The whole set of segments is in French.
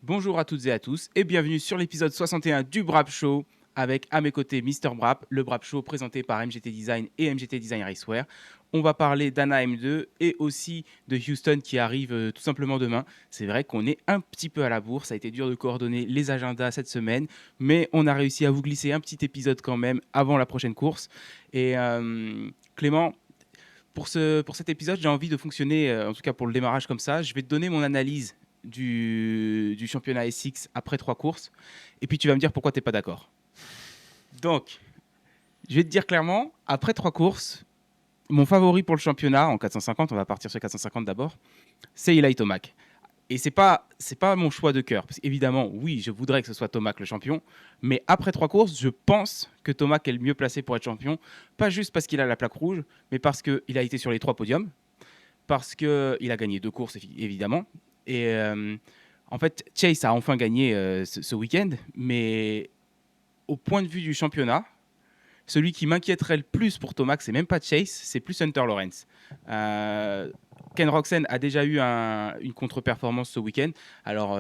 Bonjour à toutes et à tous et bienvenue sur l'épisode 61 du Brap Show avec à mes côtés Mister Brap, le Brap Show présenté par MGT Design et MGT Design Racewear. On va parler d'Anaheim 2 et aussi de Houston qui arrive tout simplement demain. C'est vrai qu'on est un petit peu à la bourre, ça a été dur de coordonner les agendas cette semaine, mais on a réussi à vous glisser un petit épisode quand même avant la prochaine course. Et Clément, pour cet épisode, j'ai envie de fonctionner, en tout cas pour le démarrage comme ça. Je vais te donner mon analyse du championnat SX après 3 courses. Et puis tu vas me dire pourquoi tu n'es pas d'accord. Donc, je vais te dire clairement, après 3 courses, mon favori pour le championnat, en 450, on va partir sur 450 d'abord, c'est Eli Tomac. Et c'est pas mon choix de cœur. Parce qu'évidemment, oui, je voudrais que ce soit Tomac le champion. Mais après 3 courses, je pense que Tomac est le mieux placé pour être champion. Pas juste parce qu'il a la plaque rouge, mais parce qu'il a été sur les 3 podiums. Parce qu'il a gagné 2 courses, évidemment. Et en fait, Chase a enfin gagné ce week-end. Mais au point de vue du championnat, celui qui m'inquiéterait le plus pour Tomac, c'est même pas Chase, c'est plus Hunter Lawrence. Euh, Ken Roczen a déjà eu une contre-performance ce week-end. Alors,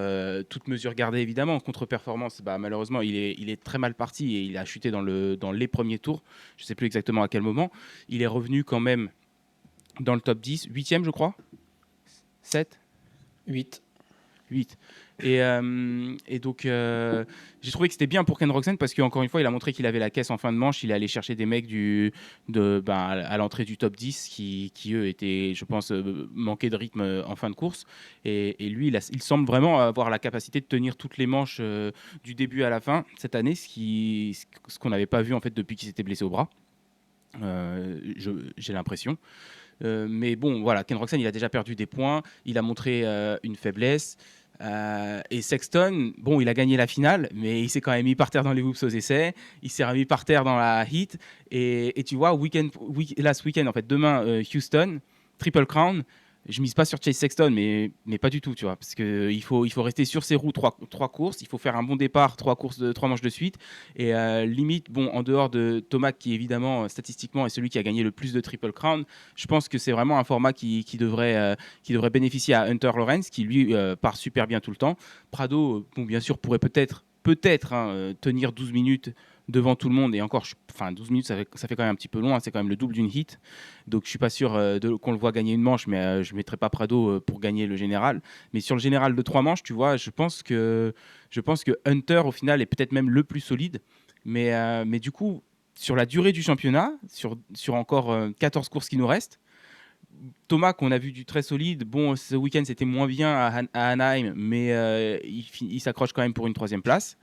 toute mesure gardée, évidemment, contre-performance, malheureusement, il est très mal parti et il a chuté dans les premiers tours. Je ne sais plus exactement à quel moment. Il est revenu quand même dans le top 10, 8e, je crois. 7 8. 8. Et donc, j'ai trouvé que c'était bien pour Ken Roczen parce qu'encore une fois, il a montré qu'il avait la caisse en fin de manche. Il est allé chercher des mecs à l'entrée du top 10 qui eux, étaient, je pense, manqués de rythme en fin de course. Et lui, il semble vraiment avoir la capacité de tenir toutes les manches du début à la fin cette année, ce qu'on n'avait pas vu en fait depuis qu'il s'était blessé au bras. J'ai l'impression. Mais bon, voilà, Ken Roczen, il a déjà perdu des points. Il a montré une faiblesse. Et Sexton, bon, il a gagné la finale, mais il s'est quand même mis par terre dans les whoops aux essais. Il s'est remis par terre dans la heat. Et tu vois, last weekend, en fait, demain, Houston, Triple Crown. Je mise pas sur Chase Sexton, mais pas du tout, tu vois, parce qu'il faut rester sur ses roues 3 courses. Il faut faire un bon départ, 3 manches de suite. Et limite, bon, en dehors de Thomas, qui évidemment, statistiquement, est celui qui a gagné le plus de Triple Crown, je pense que c'est vraiment un format qui devrait bénéficier à Hunter Lawrence, qui lui part super bien tout le temps. Prado, bon, bien sûr, pourrait peut-être tenir 12 minutes devant tout le monde. Et encore, 12 minutes, ça fait quand même un petit peu long. Hein, c'est quand même le double d'une hit. Donc, je suis pas sûr qu'on le voit gagner une manche, mais je ne mettrai pas Prado pour gagner le général. Mais sur le général de 3 manches, tu vois, je pense que Hunter, au final, est peut-être même le plus solide. Mais du coup, sur la durée du championnat, sur encore 14 courses qui nous restent, Thomas, qu'on a vu du très solide, bon, ce week-end c'était moins bien à Anaheim, mais il s'accroche quand même pour une 3e place.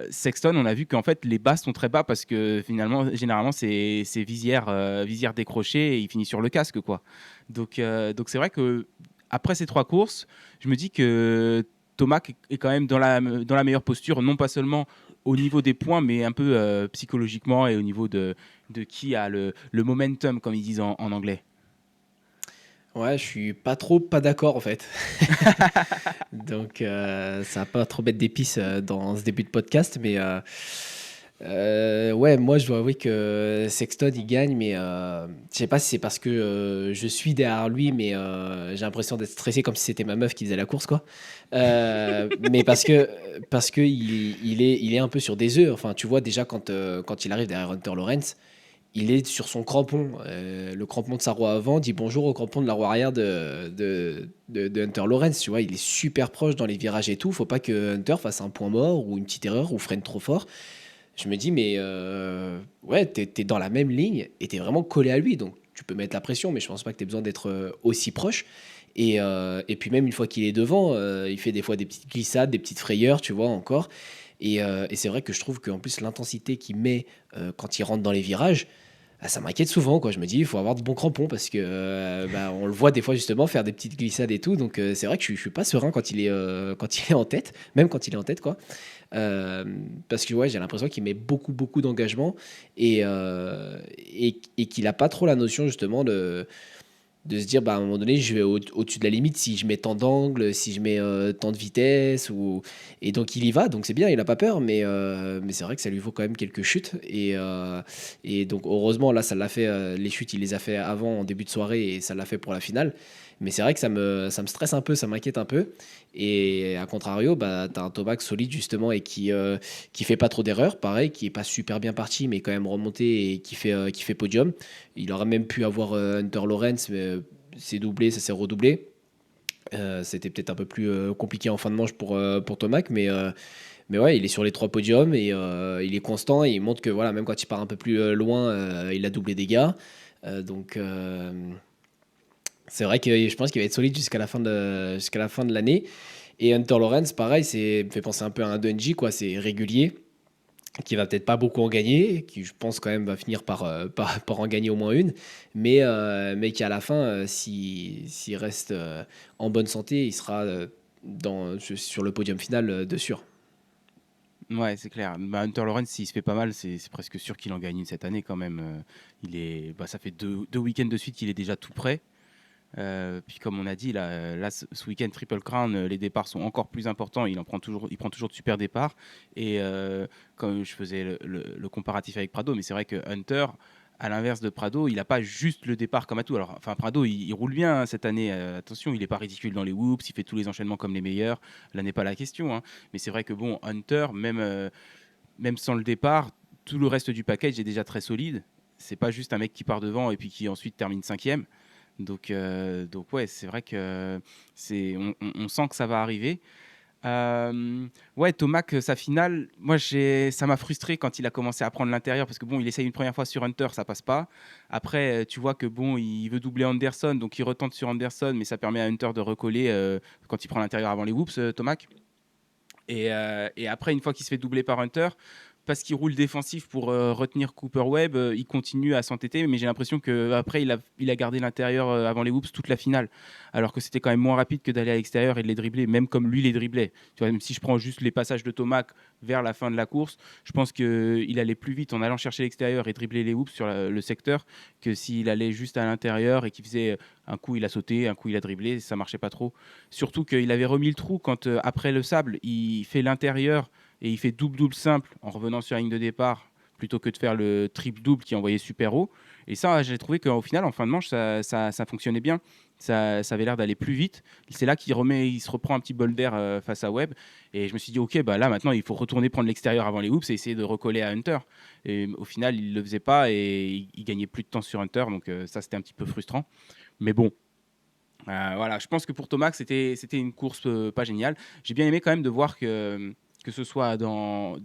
Sexton, on a vu qu'en fait les bas sont très bas parce que finalement, généralement, c'est visière décrochée et il finit sur le casque, quoi. Donc c'est vrai que après ces 3 courses, je me dis que Thomas est quand même dans la meilleure posture, non pas seulement au niveau des points, mais un peu psychologiquement et au niveau de qui a le momentum, comme ils disent en anglais. Ouais, je suis pas d'accord en fait. Donc ça va pas trop mettre d'épices dans ce début de podcast, mais ouais, moi je dois avouer que Sexton il gagne, mais je sais pas si c'est parce que je suis derrière lui, mais j'ai l'impression d'être stressé comme si c'était ma meuf qui faisait la course, quoi. Mais parce que il est un peu sur des œufs. Enfin, tu vois déjà quand il arrive derrière Hunter Lawrence. Il est sur son crampon. Le crampon de sa roue avant dit bonjour au crampon de la roue arrière de Hunter Lawrence. Tu vois, il est super proche dans les virages et tout. Faut pas que Hunter fasse un point mort ou une petite erreur ou freine trop fort. Je me dis, mais ouais, t'es dans la même ligne et t'es vraiment collé à lui. Donc tu peux mettre la pression, mais je pense pas que t'aies besoin d'être aussi proche. Et puis même une fois qu'il est devant, il fait des fois des petites glissades, des petites frayeurs, tu vois, encore. Et c'est vrai que je trouve qu'en plus, l'intensité qu'il met quand il rentre dans les virages, ah, ça m'inquiète souvent, quoi. Je me dis, il faut avoir de bons crampons parce que on le voit des fois justement faire des petites glissades et tout. Donc c'est vrai que je suis pas serein quand il est en tête, même quand il est en tête, quoi. Parce que ouais, j'ai l'impression qu'il met beaucoup, beaucoup d'engagement et qu'il a pas trop la notion justement de se dire, bah, à un moment donné, je vais au-dessus de la limite si je mets tant d'angle, si je mets tant de vitesse. Et donc, il y va. Donc, c'est bien, il n'a pas peur. Mais c'est vrai que ça lui vaut quand même quelques chutes. Et donc, heureusement, là, ça l'a fait. Les chutes, il les a fait avant, en début de soirée, et ça l'a fait pour la finale. Mais c'est vrai que ça me stresse un peu, ça m'inquiète un peu. Et à contrario, bah, tu as un Tomac solide justement et qui fait pas trop d'erreurs, pareil, qui est pas super bien parti, mais quand même remonté et qui fait podium. Il aurait même pu avoir Hunter Lawrence, mais c'est doublé, ça s'est redoublé. C'était peut-être un peu plus compliqué en fin de manche pour Tomac, mais ouais, il est sur les trois podiums et il est constant et il montre que voilà, même quand il part un peu plus loin, il a doublé des gars. Donc c'est vrai que je pense qu'il va être solide jusqu'à la fin de l'année. Et Hunter Lawrence, pareil, me fait penser un peu à un Dungey, quoi. C'est régulier, qui va peut-être pas beaucoup en gagner, qui je pense quand même va finir par en gagner au moins une, mais qui à la fin, s'il reste en bonne santé, il sera sur le podium final de sûr. Ouais, c'est clair. Bah, Hunter Lawrence, s'il se fait pas mal, c'est presque sûr qu'il en gagne une cette année quand même. Ça fait deux week-ends de suite qu'il est déjà tout prêt. Puis comme on a dit, là ce week-end Triple Crown, les départs sont encore plus importants. Il prend toujours de super départs. Et comme je faisais le comparatif avec Prado, mais c'est vrai que Hunter, à l'inverse de Prado, il n'a pas juste le départ comme à tout. Alors, enfin, Prado, il roule bien hein, cette année. Attention, il n'est pas ridicule dans les whoops, il fait tous les enchaînements comme les meilleurs. Là n'est pas la question. Hein. Mais c'est vrai que bon, Hunter, même sans le départ, tout le reste du package est déjà très solide. C'est pas juste un mec qui part devant et puis qui ensuite termine cinquième. Donc ouais, c'est vrai que on sent que ça va arriver. Ouais, Tomac, sa finale, ça m'a frustré quand il a commencé à prendre l'intérieur parce que bon, il essaye une première fois sur Hunter, ça passe pas. Après, tu vois que bon, il veut doubler Anderson, donc il retente sur Anderson, mais ça permet à Hunter de recoller quand il prend l'intérieur avant les whoops, Tomac. Et après, une fois qu'il se fait doubler par Hunter, parce qu'il roule défensif pour retenir Cooper Webb, il continue à s'entêter, mais j'ai l'impression qu'après, il a gardé l'intérieur avant les whoops toute la finale, alors que c'était quand même moins rapide que d'aller à l'extérieur et de les dribbler, même comme lui les driblait. Tu vois, même si je prends juste les passages de Tomac vers la fin de la course, je pense qu'il allait plus vite en allant chercher l'extérieur et dribbler les whoops sur le secteur que s'il allait juste à l'intérieur et qu'il faisait un coup il a sauté, un coup il a dribblé, ça marchait pas trop. Surtout qu'il avait remis le trou quand après le sable, il fait l'intérieur et il fait double-double simple en revenant sur la ligne de départ plutôt que de faire le triple-double qui envoyait super haut. Et ça, j'ai trouvé qu'au final, en fin de manche, ça fonctionnait bien. Ça avait l'air d'aller plus vite. C'est là il se reprend un petit bol d'air face à Webb. Et je me suis dit, OK, bah là, maintenant, il faut retourner prendre l'extérieur avant les hoops et essayer de recoller à Hunter. Et au final, il ne le faisait pas et il gagnait plus de temps sur Hunter. Donc ça, c'était un petit peu frustrant. Mais bon, voilà, je pense que pour Thomas, c'était une course pas géniale. J'ai bien aimé quand même de voir que ce soit dans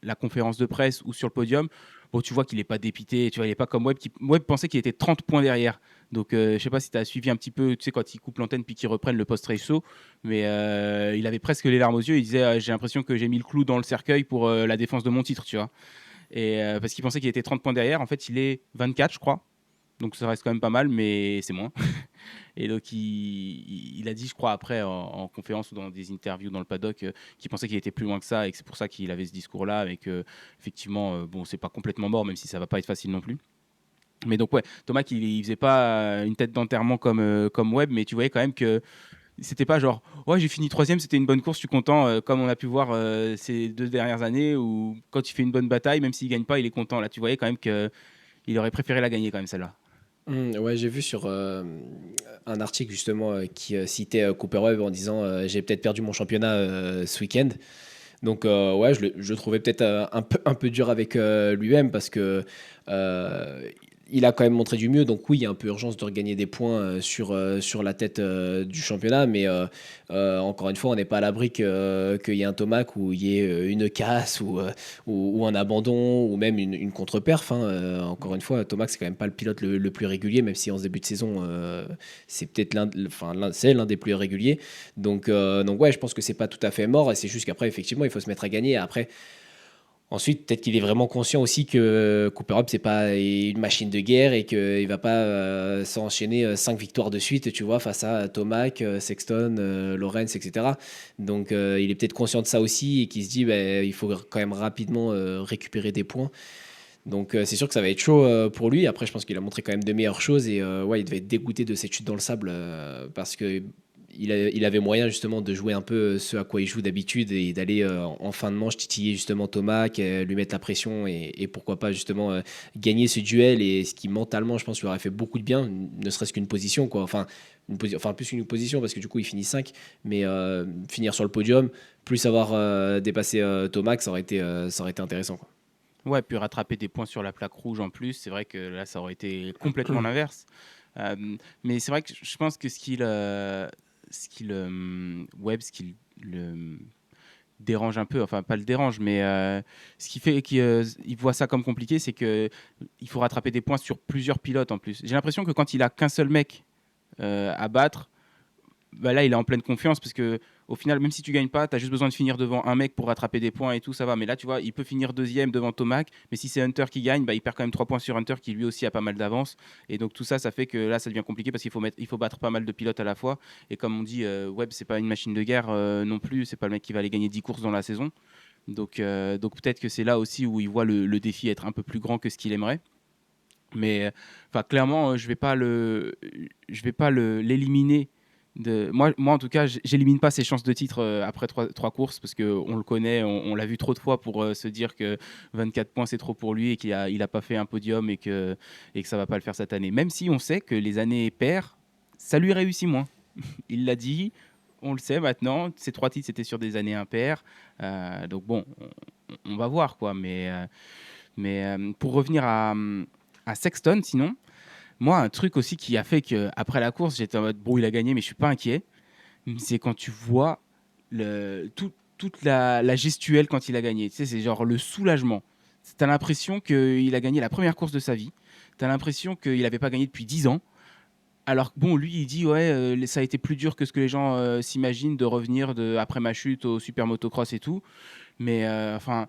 la conférence de presse ou sur le podium, bon, tu vois qu'il n'est pas dépité, tu vois, il n'est pas comme Webb. Webb pensait qu'il était 30 points derrière. Donc, je ne sais pas si tu as suivi un petit peu, tu sais, quand ils coupent l'antenne puis qu'ils reprennent le post-race show, mais il avait presque les larmes aux yeux. Il disait j'ai l'impression que j'ai mis le clou dans le cercueil pour la défense de mon titre, tu vois. Et parce qu'il pensait qu'il était 30 points derrière. En fait, il est 24, je crois. Donc, ça reste quand même pas mal, mais c'est moins. Et donc, il a dit, je crois, après, en conférence ou dans des interviews dans le paddock, qu'il pensait qu'il était plus loin que ça et que c'est pour ça qu'il avait ce discours-là. Et que, effectivement, bon, c'est pas complètement mort, même si ça va pas être facile non plus. Mais donc, ouais, Thomas, il faisait pas une tête d'enterrement comme Webb, mais tu voyais quand même que c'était pas genre, ouais, j'ai fini troisième, c'était une bonne course, je suis content, comme on a pu voir ces 2 dernières années où quand il fait une bonne bataille, même s'il gagne pas, il est content. Là, tu voyais quand même qu'il aurait préféré la gagner, quand même, celle-là. Ouais, j'ai vu sur un article justement qui citait Cooper Webb en disant j'ai peut-être perdu mon championnat ce week-end. Donc ouais, je le trouvais peut-être un peu dur avec lui-même parce que euh, il a quand même montré du mieux. Donc oui, il y a un peu urgence de regagner des points sur la tête du championnat. Mais encore une fois, on n'est pas à l'abri qu'il y ait un tomac ou il y ait une casse ou un abandon ou même une contre-perf. Hein. Encore une fois, Tomac, c'est quand même pas le pilote le plus régulier, même si en ce début de saison, c'est peut-être c'est l'un des plus réguliers. Donc ouais, je pense que c'est pas tout à fait mort. Et c'est juste qu'après, effectivement, il faut se mettre à gagner. Après, ensuite, peut-être qu'il est vraiment conscient aussi que Cooper Hub, c'est pas une machine de guerre et qu'il va pas s'enchaîner 5 victoires de suite, tu vois, face à Tomac, Sexton, Lawrence, etc. Donc, il est peut-être conscient de ça aussi et qu'il se dit, bah, il faut quand même rapidement récupérer des points. Donc, c'est sûr que ça va être chaud pour lui. Après, je pense qu'il a montré quand même de meilleures choses et ouais, il devait être dégoûté de cette chute dans le sable parce que il avait moyen justement de jouer un peu ce à quoi il joue d'habitude et d'aller en fin de manche titiller justement Tomac, lui mettre la pression et pourquoi pas justement gagner ce duel et ce qui mentalement je pense lui aurait fait beaucoup de bien, ne serait-ce qu'une position quoi. Enfin plus qu'une position parce que du coup il finit 5 mais finir sur le podium plus avoir dépassé Tomac ça aurait été intéressant quoi. Ouais, puis rattraper des points sur la plaque rouge en plus, c'est vrai que là, ça aurait été complètement l'inverse. Mais c'est vrai que je pense que ce qui le dérange un peu, enfin pas le dérange, mais ce qui fait qu'il voit ça comme compliqué, c'est que il faut rattraper des points sur plusieurs pilotes en plus. J'ai l'impression que quand il a qu'un seul mec à battre, bah là, il est en pleine confiance parce que au final, même si tu gagnes pas, tu as juste besoin de finir devant un mec pour rattraper des points et tout, ça va. Mais là, tu vois, il peut finir deuxième devant Tomac, mais si c'est Hunter qui gagne, bah, il perd quand même 3 points sur Hunter qui lui aussi a pas mal d'avance. Et donc tout ça, ça fait que là, ça devient compliqué parce il faut battre pas mal de pilotes à la fois. Et comme on dit, Webb, c'est pas une machine de guerre non plus, c'est pas le mec qui va aller gagner 10 courses dans la saison. Donc peut-être que c'est là aussi où il voit le défi être un peu plus grand que ce qu'il aimerait. Mais enfin, clairement, je vais pas l'éliminer. Moi, en tout cas, j'élimine pas ses chances de titre après trois courses parce qu'on le connaît, on l'a vu trop de fois pour se dire que 24 points c'est trop pour lui et il a pas fait un podium et que ça va pas le faire cette année. Même si on sait que les années paires, ça lui réussit moins. Il l'a dit, on le sait maintenant. Ces 3 titres c'était sur des années impaires, donc bon, on va voir quoi. Mais pour revenir à Sexton, sinon, moi, un truc aussi qui a fait qu'après la course, j'étais en mode, bon, il a gagné, mais je suis pas inquiet. C'est quand tu vois toute la gestuelle quand il a gagné. Tu sais, c'est genre le soulagement. Tu as l'impression qu'il a gagné la première course de sa vie. Tu as l'impression qu'il n'avait pas gagné depuis 10 ans. Alors que bon, lui, il dit, ouais, ça a été plus dur que ce que les gens s'imaginent de revenir après ma chute au super motocross et tout. Mais enfin,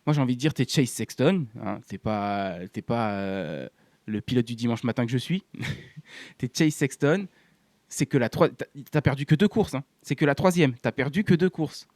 moi, j'ai envie de dire, t'es Chase Sexton. Hein, t'es pas le pilote du dimanche matin que je suis. T'es Chase Sexton. C'est que t'as perdu que 2 courses. Hein. C'est que la troisième. T'as perdu que 2 courses.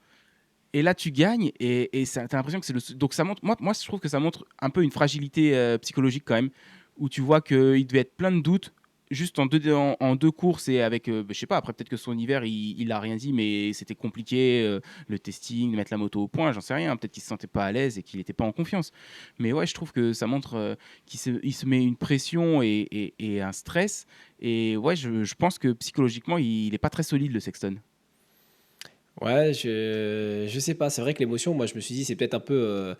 Et là, tu gagnes et t'as l'impression que donc ça montre. Moi, je trouve que ça montre un peu une fragilité psychologique quand même, où tu vois qu'il devait être plein de doutes juste en 2 courses et avec, je sais pas. Après, peut-être que son hiver, il a rien dit, mais c'était compliqué, le testing, mettre la moto au point, j'en sais rien. Peut-être qu'il se sentait pas à l'aise et qu'il n'était pas en confiance. Mais ouais, je trouve que ça montre il se met une pression et un stress. Et ouais, je pense que psychologiquement, il est pas très solide le Sexton. Ouais, je sais pas. C'est vrai que l'émotion, moi, je me suis dit, c'est peut-être un peu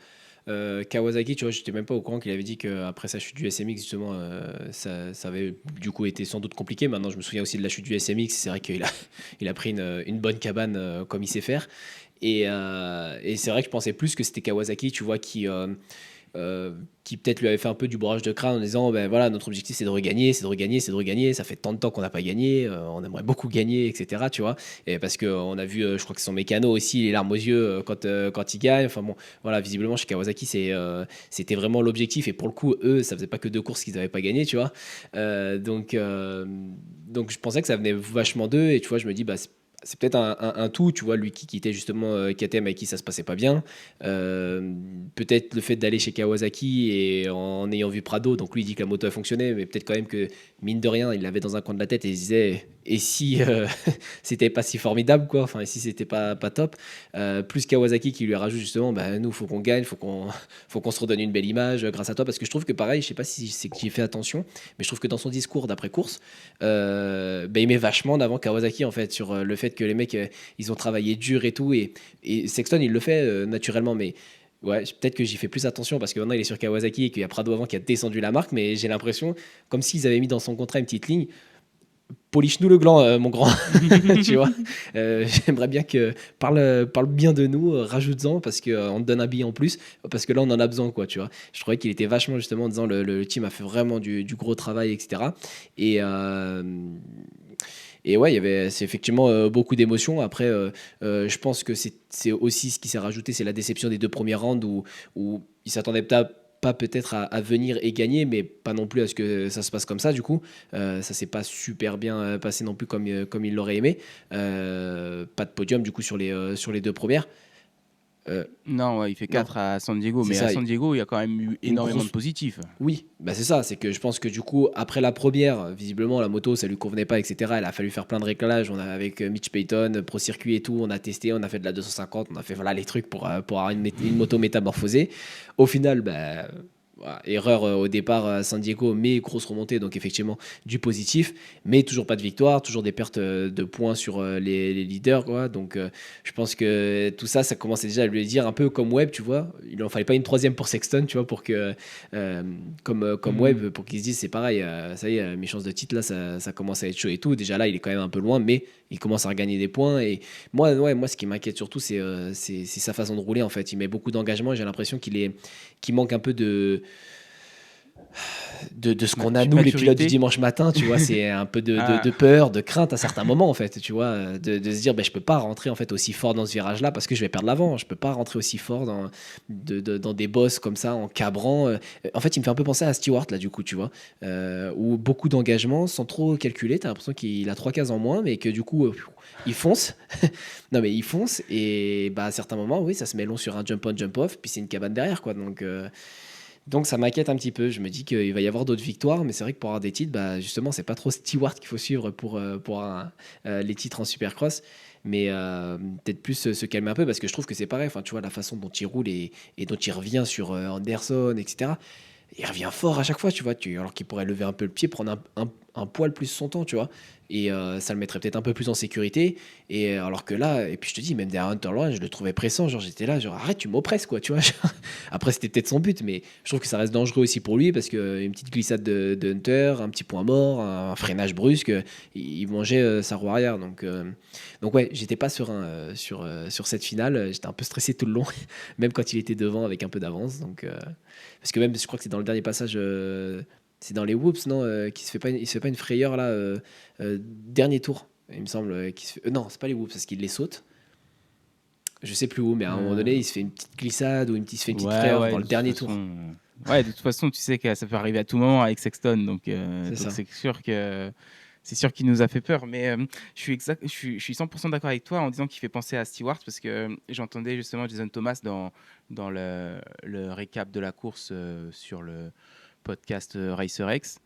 Kawasaki. Tu vois, j'étais même pas au courant qu'il avait dit qu'après sa chute du SMX, justement, ça avait du coup été sans doute compliqué. Maintenant, je me souviens aussi de la chute du SMX. C'est vrai qu'il a, il a pris une bonne cabane comme il sait faire. Et c'est vrai que je pensais plus que c'était Kawasaki, tu vois, qui peut-être lui avait fait un peu du bourrage de crâne en disant ben voilà, notre objectif c'est de regagner, c'est de regagner, c'est de regagner, ça fait tant de temps qu'on n'a pas gagné, on aimerait beaucoup gagner, etc. Tu vois, et parce qu'on a vu, je crois que son mécano aussi, les larmes aux yeux quand il gagne. Enfin bon, voilà, visiblement chez Kawasaki c'était vraiment l'objectif, et pour le coup, eux, ça faisait pas que 2 courses qu'ils n'avaient pas gagné, tu vois. Donc je pensais que ça venait vachement d'eux, et tu vois, je me dis, bah, c'est peut-être un tout, tu vois, lui qui quittait justement KTM avec qui ça se passait pas bien. Peut-être le fait d'aller chez Kawasaki et en ayant vu Prado, donc lui il dit que la moto a fonctionné, mais peut-être quand même que mine de rien, il l'avait dans un coin de la tête et il se disait, et si c'était pas si formidable, quoi, enfin, et si c'était pas top. Plus Kawasaki qui lui rajoute justement, bah, nous, faut qu'on gagne, faut qu'on se redonne une belle image grâce à toi, parce que je trouve que pareil, je sais pas si c'est que j'y ai fait attention, mais je trouve que dans son discours d'après-course, bah, il met vachement en avant Kawasaki en fait sur le fait que les mecs ils ont travaillé dur et tout, et Sexton il le fait naturellement, mais ouais, peut-être que j'y fais plus attention parce que maintenant il est sur Kawasaki et qu'il y a Prado avant qui a descendu la marque, mais j'ai l'impression comme s'ils avaient mis dans son contrat une petite ligne, polish-nous le gland, mon grand. Tu vois, j'aimerais bien que parle bien de nous, rajoute-en parce que on te donne un billet en plus, parce que là on en a besoin, quoi, tu vois. Je trouvais qu'il était vachement justement en disant le team a fait vraiment du gros travail, etc. Et et ouais, c'est effectivement beaucoup d'émotions. Après, je pense que c'est aussi ce qui s'est rajouté, c'est la déception des 2 premiers rounds où ils s'attendaient pas peut-être à venir et gagner, mais pas non plus à ce que ça se passe comme ça. Du coup, ça s'est pas super bien passé non plus comme il l'aurait aimé. Pas de podium du coup sur les 2 premières. Non, ouais, il fait Non, 4 à San Diego, c'est mais à ça. San Diego, il y a quand même eu Une énormément de grosse. positifs. Oui, bah c'est ça. C'est que je pense que du coup, après la première, visiblement, la moto, ça lui convenait pas, etc. Il a fallu faire plein de réglages. On a avec Mitch Payton, Pro Circuit et tout. On a testé, on a fait de la 250, on a fait voilà les trucs pour avoir une moto métamorphosée. Au final, bah, voilà, erreur au départ à San Diego, mais grosse remontée, donc effectivement du positif, mais toujours pas de victoire, toujours des pertes de points sur les leaders, quoi. Donc je pense que tout ça, ça commençait déjà à lui dire un peu comme Webb, tu vois. Il en fallait pas une troisième pour Sexton, tu vois, pour que comme Hmm. Webb, pour qu'ils se disent c'est pareil, ça y est, mes chances de titre là, ça commence à être chaud et tout. Déjà là, il est quand même un peu loin, mais il commence à regagner des points. Et moi, ouais, moi, ce qui m'inquiète surtout, c'est sa façon de rouler en fait. Il met beaucoup d'engagement et j'ai l'impression qu'il manque un peu de ce qu'on a, nous, les pilotes du Maturité. dimanche matin, tu vois, c'est un peu de Ah, peur, de crainte à certains moments, en fait, tu vois, de se dire, ben, je peux pas rentrer en fait aussi fort dans ce virage-là parce que je vais perdre l'avant, je peux pas rentrer aussi fort dans des bosses comme ça, en cabrant. En fait, il me fait un peu penser à Stewart, là, du coup, tu vois, où beaucoup d'engagement sans trop calculer, t'as l'impression qu'il a 3 cases en moins, mais que du coup, il fonce. Non, mais il fonce, et bah, à certains moments, oui, ça se met long sur un jump-on, jump-off, puis c'est une cabane derrière, quoi, donc ça m'inquiète un petit peu. Je me dis qu'il va y avoir d'autres victoires, mais c'est vrai que pour avoir des titres, bah, justement, c'est pas trop Stewart qu'il faut suivre pour les titres en Supercross. Mais peut-être plus se calmer un peu parce que je trouve que c'est pareil. Enfin, tu vois, la façon dont il roule et dont il revient sur Anderson, etc. Il revient fort à chaque fois, tu vois. Alors qu'il pourrait lever un peu le pied, prendre un poil plus son temps, tu vois. Et ça le mettrait peut-être un peu plus en sécurité. Et alors que là, et puis je te dis, même derrière Hunter Loren, je le trouvais pressant. Genre, j'étais là, genre, arrête, tu m'oppresses, quoi, tu vois. Après, c'était peut-être son but, mais je trouve que ça reste dangereux aussi pour lui parce qu'une petite glissade de Hunter, un petit point mort, un freinage brusque, il mangeait sa roue arrière. Donc ouais, j'étais pas serein sur cette finale. J'étais un peu stressé tout le long, même quand il était devant avec un peu d'avance. Parce que même, je crois que c'est dans le dernier passage. C'est dans les whoops, non, il se fait pas une frayeur là, dernier tour, il me semble, non, c'est pas les whoops parce qu'il les saute. Je sais plus où, mais à un moment donné, euh, il se fait une petite glissade ou il se fait une petite ouais, frayeur ouais, dans de le toute dernier tour. façon. Ouais, de toute façon, tu sais que ça peut arriver à tout moment avec Sexton, C'est donc ça. c'est sûr qu'il nous a fait peur. Mais je suis 100% d'accord avec toi en disant qu'il fait penser à Stewart parce que j'entendais justement Jason Thomas dans le récap de la course sur le podcast Racer X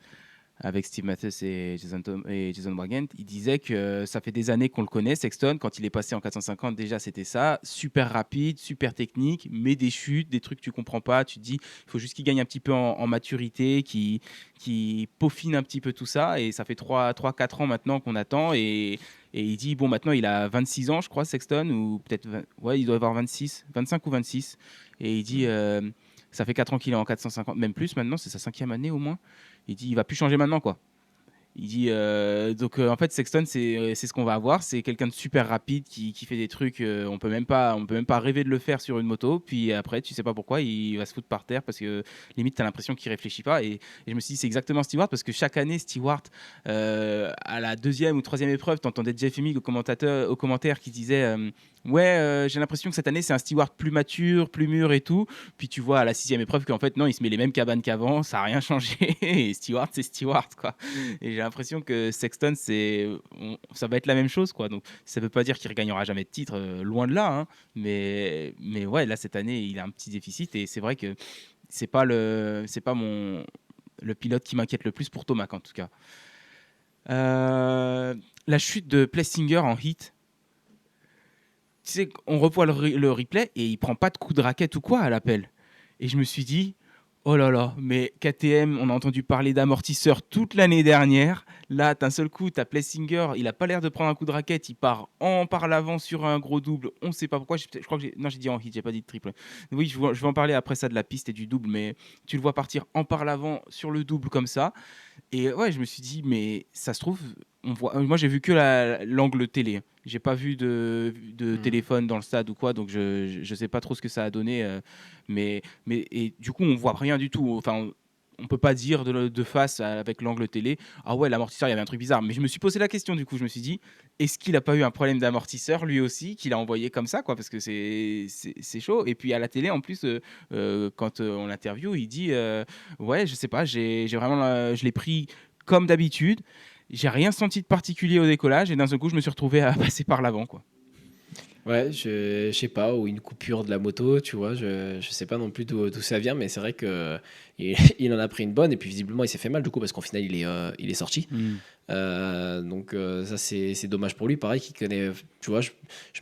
avec Steve Matthes et Jason Wagent. Il disait que ça fait des années qu'on le connaît, Sexton. Quand il est passé en 450, déjà, c'était ça. Super rapide, super technique, mais des chutes, des trucs que tu comprends pas. Tu te dis, il faut juste qu'il gagne un petit peu en maturité, qu'il peaufine un petit peu tout ça. Et ça fait 4 ans maintenant qu'on attend. Et il dit, bon, maintenant, il a 26 ans, je crois, Sexton, ou peut-être, ouais, il doit avoir 26, 25 ou 26. Et il dit, ça fait 4 ans qu'il est en 450, même plus maintenant, c'est sa 5e année au moins. Il dit, il va plus changer maintenant, quoi. Il dit donc en fait Sexton c'est ce qu'on va avoir, c'est quelqu'un de super rapide qui fait des trucs on peut même pas rêver de le faire sur une moto, puis après tu sais pas pourquoi il va se foutre par terre parce que limite tu as l'impression qu'il réfléchit pas, et je me suis dit c'est exactement Stewart parce que chaque année Stewart à la deuxième ou troisième épreuve t'entendais Jeff Hemming au commentaire qui disait ouais j'ai l'impression que cette année c'est un Stewart plus mature, plus mûr et tout, puis tu vois à la sixième épreuve qu'en fait non il se met les mêmes cabanes qu'avant, ça a rien changé et Stewart c'est Stewart quoi. Et j'ai l'impression que Sexton, ça va être la même chose, quoi. Donc, ça ne veut pas dire qu'il ne regagnera jamais de titre, loin de là. Hein. Mais ouais, là, cette année, il a un petit déficit. Et c'est vrai que c'est pas le pilote qui m'inquiète le plus pour Tomac, en tout cas. La chute de Plessinger en hit. Tu sais, on revoit le replay et il prend pas de coup de raquette ou quoi à l'appel. Et je me suis dit, oh là là, mais KTM, on a entendu parler d'amortisseur toute l'année dernière. Là, d'un seul coup, tu as Plessinger, il a pas l'air de prendre un coup de raquette, il part par l'avant sur un gros double. On ne sait pas pourquoi. Je crois que non, j'ai dit en hit, j'ai pas dit de triple. Oui, je vais en parler après ça de la piste et du double, mais tu le vois partir par l'avant sur le double comme ça. Et ouais, je me suis dit, mais ça se trouve, moi j'ai vu que l'angle télé. J'ai pas vu de Hmm. téléphone dans le stade ou quoi, donc je sais pas trop ce que ça a donné. Et du coup, on voit rien du tout. Enfin, on peut pas dire de face avec l'angle télé, ah ouais, l'amortisseur, il y avait un truc bizarre. Mais je me suis posé la question, du coup, je me suis dit, est-ce qu'il a pas eu un problème d'amortisseur lui aussi, qu'il a envoyé comme ça, quoi, parce que c'est chaud. Et puis à la télé, en plus, quand on l'interview, il dit, ouais, je sais pas, j'ai vraiment, je l'ai pris comme d'habitude. J'ai rien senti de particulier au décollage et d'un seul coup, je me suis retrouvé à passer par l'avant, quoi. Ouais, je sais pas, ou une coupure de la moto, tu vois, je sais pas non plus d'où ça vient, mais c'est vrai que il en a pris une bonne, et puis visiblement il s'est fait mal du coup, parce qu'en final il est sorti. Hmm. Donc ça c'est dommage pour lui, pareil, qui connaît, tu vois, je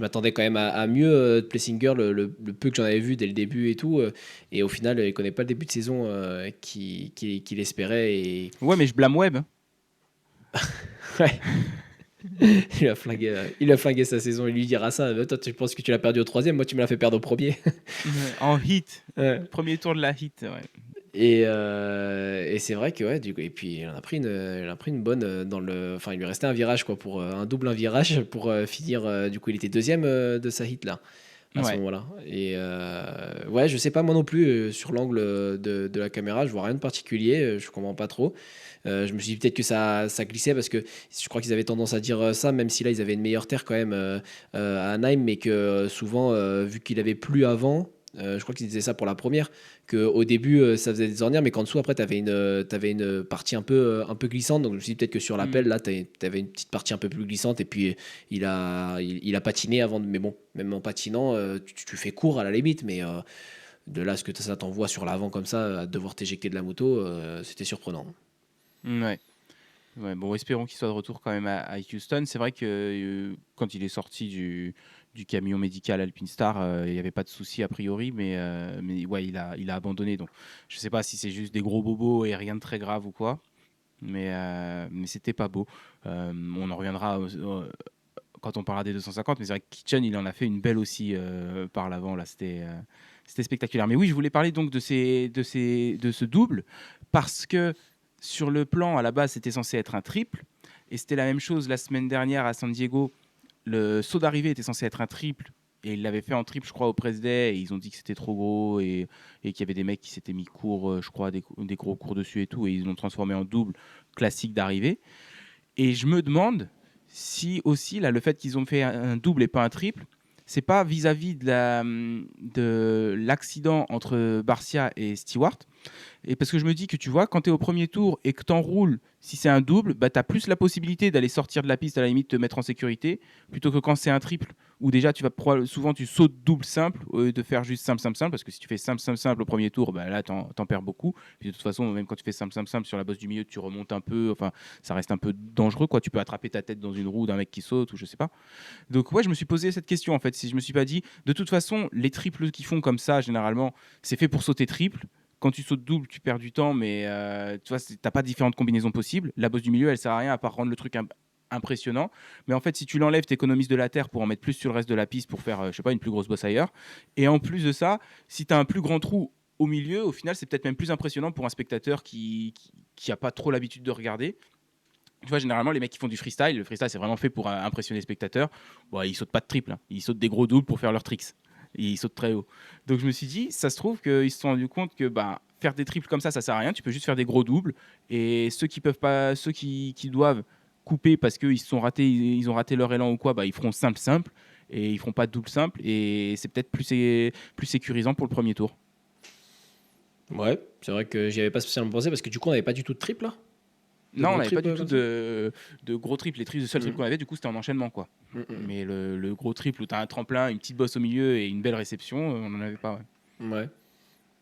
m'attendais quand même à mieux de Plessinger, le peu que j'en avais vu dès le début et tout, et au final il connaît pas le début de saison qu'il espérait, et Ouais, mais je blâme Webb. ouais, il a flingué sa saison, il lui dira ça, toi tu penses que tu l'as perdu au troisième, moi tu me l'as fait perdre au premier. Ouais, en hit. Ouais. Premier tour de la hit. Ouais. Et c'est vrai que ouais, du coup, et puis il en a pris une bonne dans le, enfin il lui restait un virage quoi, pour un double un virage pour finir, du coup il était deuxième de sa hit là à ce Ouais. moment-là. Et ouais, je sais pas moi non plus, sur l'angle de la caméra, je vois rien de particulier, je comprends pas trop. Je me suis dit peut-être que ça glissait, parce que je crois qu'ils avaient tendance à dire ça, même si là ils avaient une meilleure terre quand même à Anaheim, mais que souvent, vu qu'il avait plu avant, je crois qu'ils disaient ça pour la première, qu'au début ça faisait des ornières, mais qu'en dessous après t'avais une partie un peu glissante. Donc je me suis dit peut-être que sur l'appel Hmm. là t'avais une petite partie un peu plus glissante, et puis il a patiné avant, mais bon, même en patinant, tu fais court à la limite, mais de là à ce que ça t'envoie sur l'avant comme ça, à devoir t'éjecter de la moto, c'était surprenant. Ouais. Ouais, bon, espérons qu'il soit de retour quand même à Houston. C'est vrai que quand il est sorti du camion médical Alpine Star, il n'y avait pas de souci a priori, mais ouais, il a abandonné. Donc, je sais pas si c'est juste des gros bobos et rien de très grave ou quoi, mais c'était pas beau. On en reviendra quand on parlera des 250, mais c'est vrai que Kitchen, il en a fait une belle aussi par l'avant. Là, c'était spectaculaire. Mais oui, je voulais parler donc de ce double parce que sur le plan, à la base, c'était censé être un triple. Et c'était la même chose la semaine dernière à San Diego. Le saut d'arrivée était censé être un triple. Et ils l'avaient fait en triple, je crois, au Press Day. Et ils ont dit que c'était trop gros et qu'il y avait des mecs qui s'étaient mis court, je crois, des gros cours dessus et tout. Et ils l'ont transformé en double classique d'arrivée. Et je me demande si aussi, là, le fait qu'ils ont fait un double et pas un triple, c'est pas vis-à-vis de l'accident entre Barcia et Stewart. Et parce que je me dis que tu vois, quand tu es au premier tour et que tu enroules, si c'est un double, bah, tu as plus la possibilité d'aller sortir de la piste, à la limite, te mettre en sécurité, plutôt que quand c'est un triple, où déjà souvent tu sautes double simple, au lieu de faire juste simple, simple, simple, parce que si tu fais simple, simple, simple au premier tour, bah, là, t'en perds beaucoup. Puis de toute façon, même quand tu fais simple, simple, simple sur la bosse du milieu, tu remontes un peu, enfin, ça reste un peu dangereux, quoi. Tu peux attraper ta tête dans une roue d'un mec qui saute, ou je sais pas. Donc, ouais, je me suis posé cette question, en fait. Si je me suis pas dit, de toute façon, les triples qu'ils font comme ça, généralement, c'est fait pour sauter triple. Quand tu sautes double, tu perds du temps, mais tu vois, t'as pas différentes combinaisons possibles. La bosse du milieu, elle sert à rien à part rendre le truc impressionnant. Mais en fait, si tu l'enlèves, tu économises de la terre pour en mettre plus sur le reste de la piste pour faire, je sais pas, une plus grosse bosse ailleurs. Et en plus de ça, si tu as un plus grand trou au milieu, au final, c'est peut-être même plus impressionnant pour un spectateur qui a pas trop l'habitude de regarder. Tu vois, généralement, les mecs qui font du freestyle, le freestyle, c'est vraiment fait pour impressionner les spectateurs. Bon, ils sautent pas de triple, hein. Ils sautent des gros doubles pour faire leurs tricks. Et ils sautent très haut. Donc, je me suis dit, ça se trouve qu'ils se sont rendus compte que bah, faire des triples comme ça sert à rien. Tu peux juste faire des gros doubles. Et ceux qui peuvent pas, ceux qui doivent couper parce qu'ils se sont ratés, ils ont raté leur élan ou quoi, bah, ils feront simple, simple. Et ils feront pas de double simple. Et c'est peut-être plus sécurisant pour le premier tour. Ouais, c'est vrai que j'y avais pas spécialement pensé, parce que du coup on n'avait pas du tout de triple là, de Non, on gros n'avait pas triple du tout comme ça. de gros triples. Le seul triple Mm. qu'on avait, du coup, c'était en enchaînement, quoi. Mm, mm. Mais le gros triple où tu as un tremplin, une petite bosse au milieu et une belle réception, on n'en avait pas. Ouais. Ouais.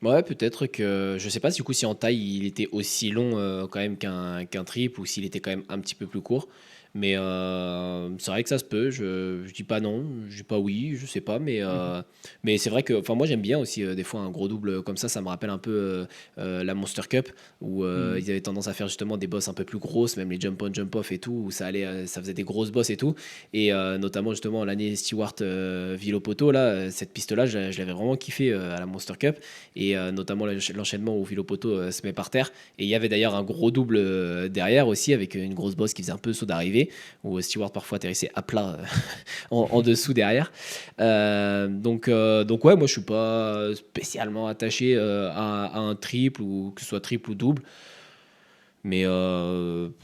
Ouais, peut-être que je sais pas du coup si en taille il était aussi long quand même qu'un triple, ou s'il était quand même un petit peu plus court. Mais c'est vrai que ça se peut. Je dis pas non, je dis pas oui, je sais pas. Mhm. Mais c'est vrai que, enfin, moi j'aime bien aussi des fois un gros double comme ça. Ça me rappelle un peu la Monster Cup, où Mhm. ils avaient tendance à faire justement des bosses un peu plus grosses, même les jump on, jump off et tout, où ça allait, ça faisait des grosses bosses et tout. Et notamment justement l'année Stewart Villopoto, là, cette piste-là, je l'avais vraiment kiffé à la Monster Cup. Et notamment l'enchaînement où Villopoto se met par terre. Et il y avait d'ailleurs un gros double derrière aussi, avec une grosse bosse qui faisait un peu saut d'arrivée, où Stewart parfois atterrissait à plat en dessous derrière. Donc ouais, moi je suis pas spécialement attaché à un triple, ou que ce soit triple ou double. Mais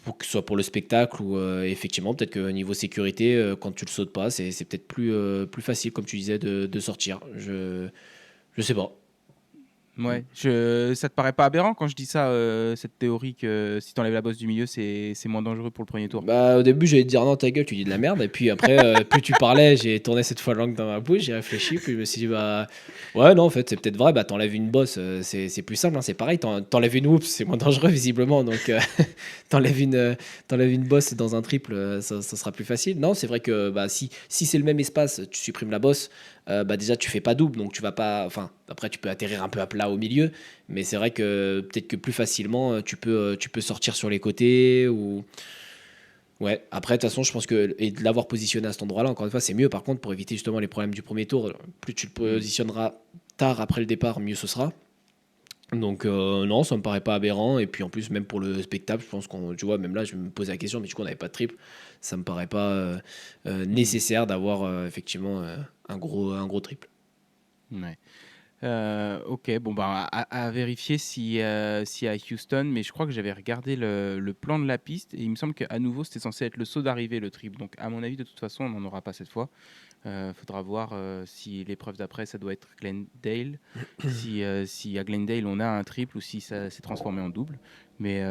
pour que ce soit pour le spectacle, ou effectivement, peut-être que niveau sécurité, quand tu le sautes pas, c'est peut-être plus facile, comme tu disais, de sortir. Je sais pas. Ouais, ça te paraît pas aberrant quand je dis ça, cette théorie que si t'enlèves la bosse du milieu, c'est moins dangereux pour le premier tour? Bah, au début, j'allais te dire non, ta gueule, tu dis de la merde. Et puis après, plus tu parlais, j'ai tourné cette fois la langue dans ma bouche, j'ai réfléchi, puis je me suis dit, bah, ouais, non, en fait, c'est peut-être vrai. Bah, t'enlèves une bosse, c'est plus simple, hein, c'est pareil. T'enlèves une whoops, c'est moins dangereux, visiblement. Donc, t'enlèves t'enlèves une bosse dans un triple, ça sera plus facile. Non, c'est vrai que bah, si c'est le même espace, tu supprimes la bosse, bah, déjà, tu fais pas double, donc tu vas pas. Enfin, après, tu peux atterrir un peu à plat au milieu, mais c'est vrai que peut-être que plus facilement, tu peux sortir sur les côtés ou. Ouais, après, de toute façon, je pense que et de l'avoir positionné à cet endroit-là, encore une fois, c'est mieux. Par contre, pour éviter justement les problèmes du premier tour, plus tu le Mmh. positionneras tard après le départ, mieux ce sera. Donc, non, ça me paraît pas aberrant. Et puis en plus, même pour le spectacle, je pense qu'on, tu vois, même là, je me posais la question, mais du coup, on n'avait pas de triple. Ça me paraît pas Mmh. nécessaire d'avoir effectivement un gros triple. Ouais. OK, bon, bah, à vérifier si à Houston, mais je crois que j'avais regardé le plan de la piste et il me semble qu'à nouveau, c'était censé être le saut d'arrivée, le triple. Donc à mon avis, de toute façon, on n'en aura pas cette fois. Faudra voir, si l'épreuve d'après, ça doit être Glendale. Si à Glendale, on a un triple ou si ça s'est transformé en double. Mais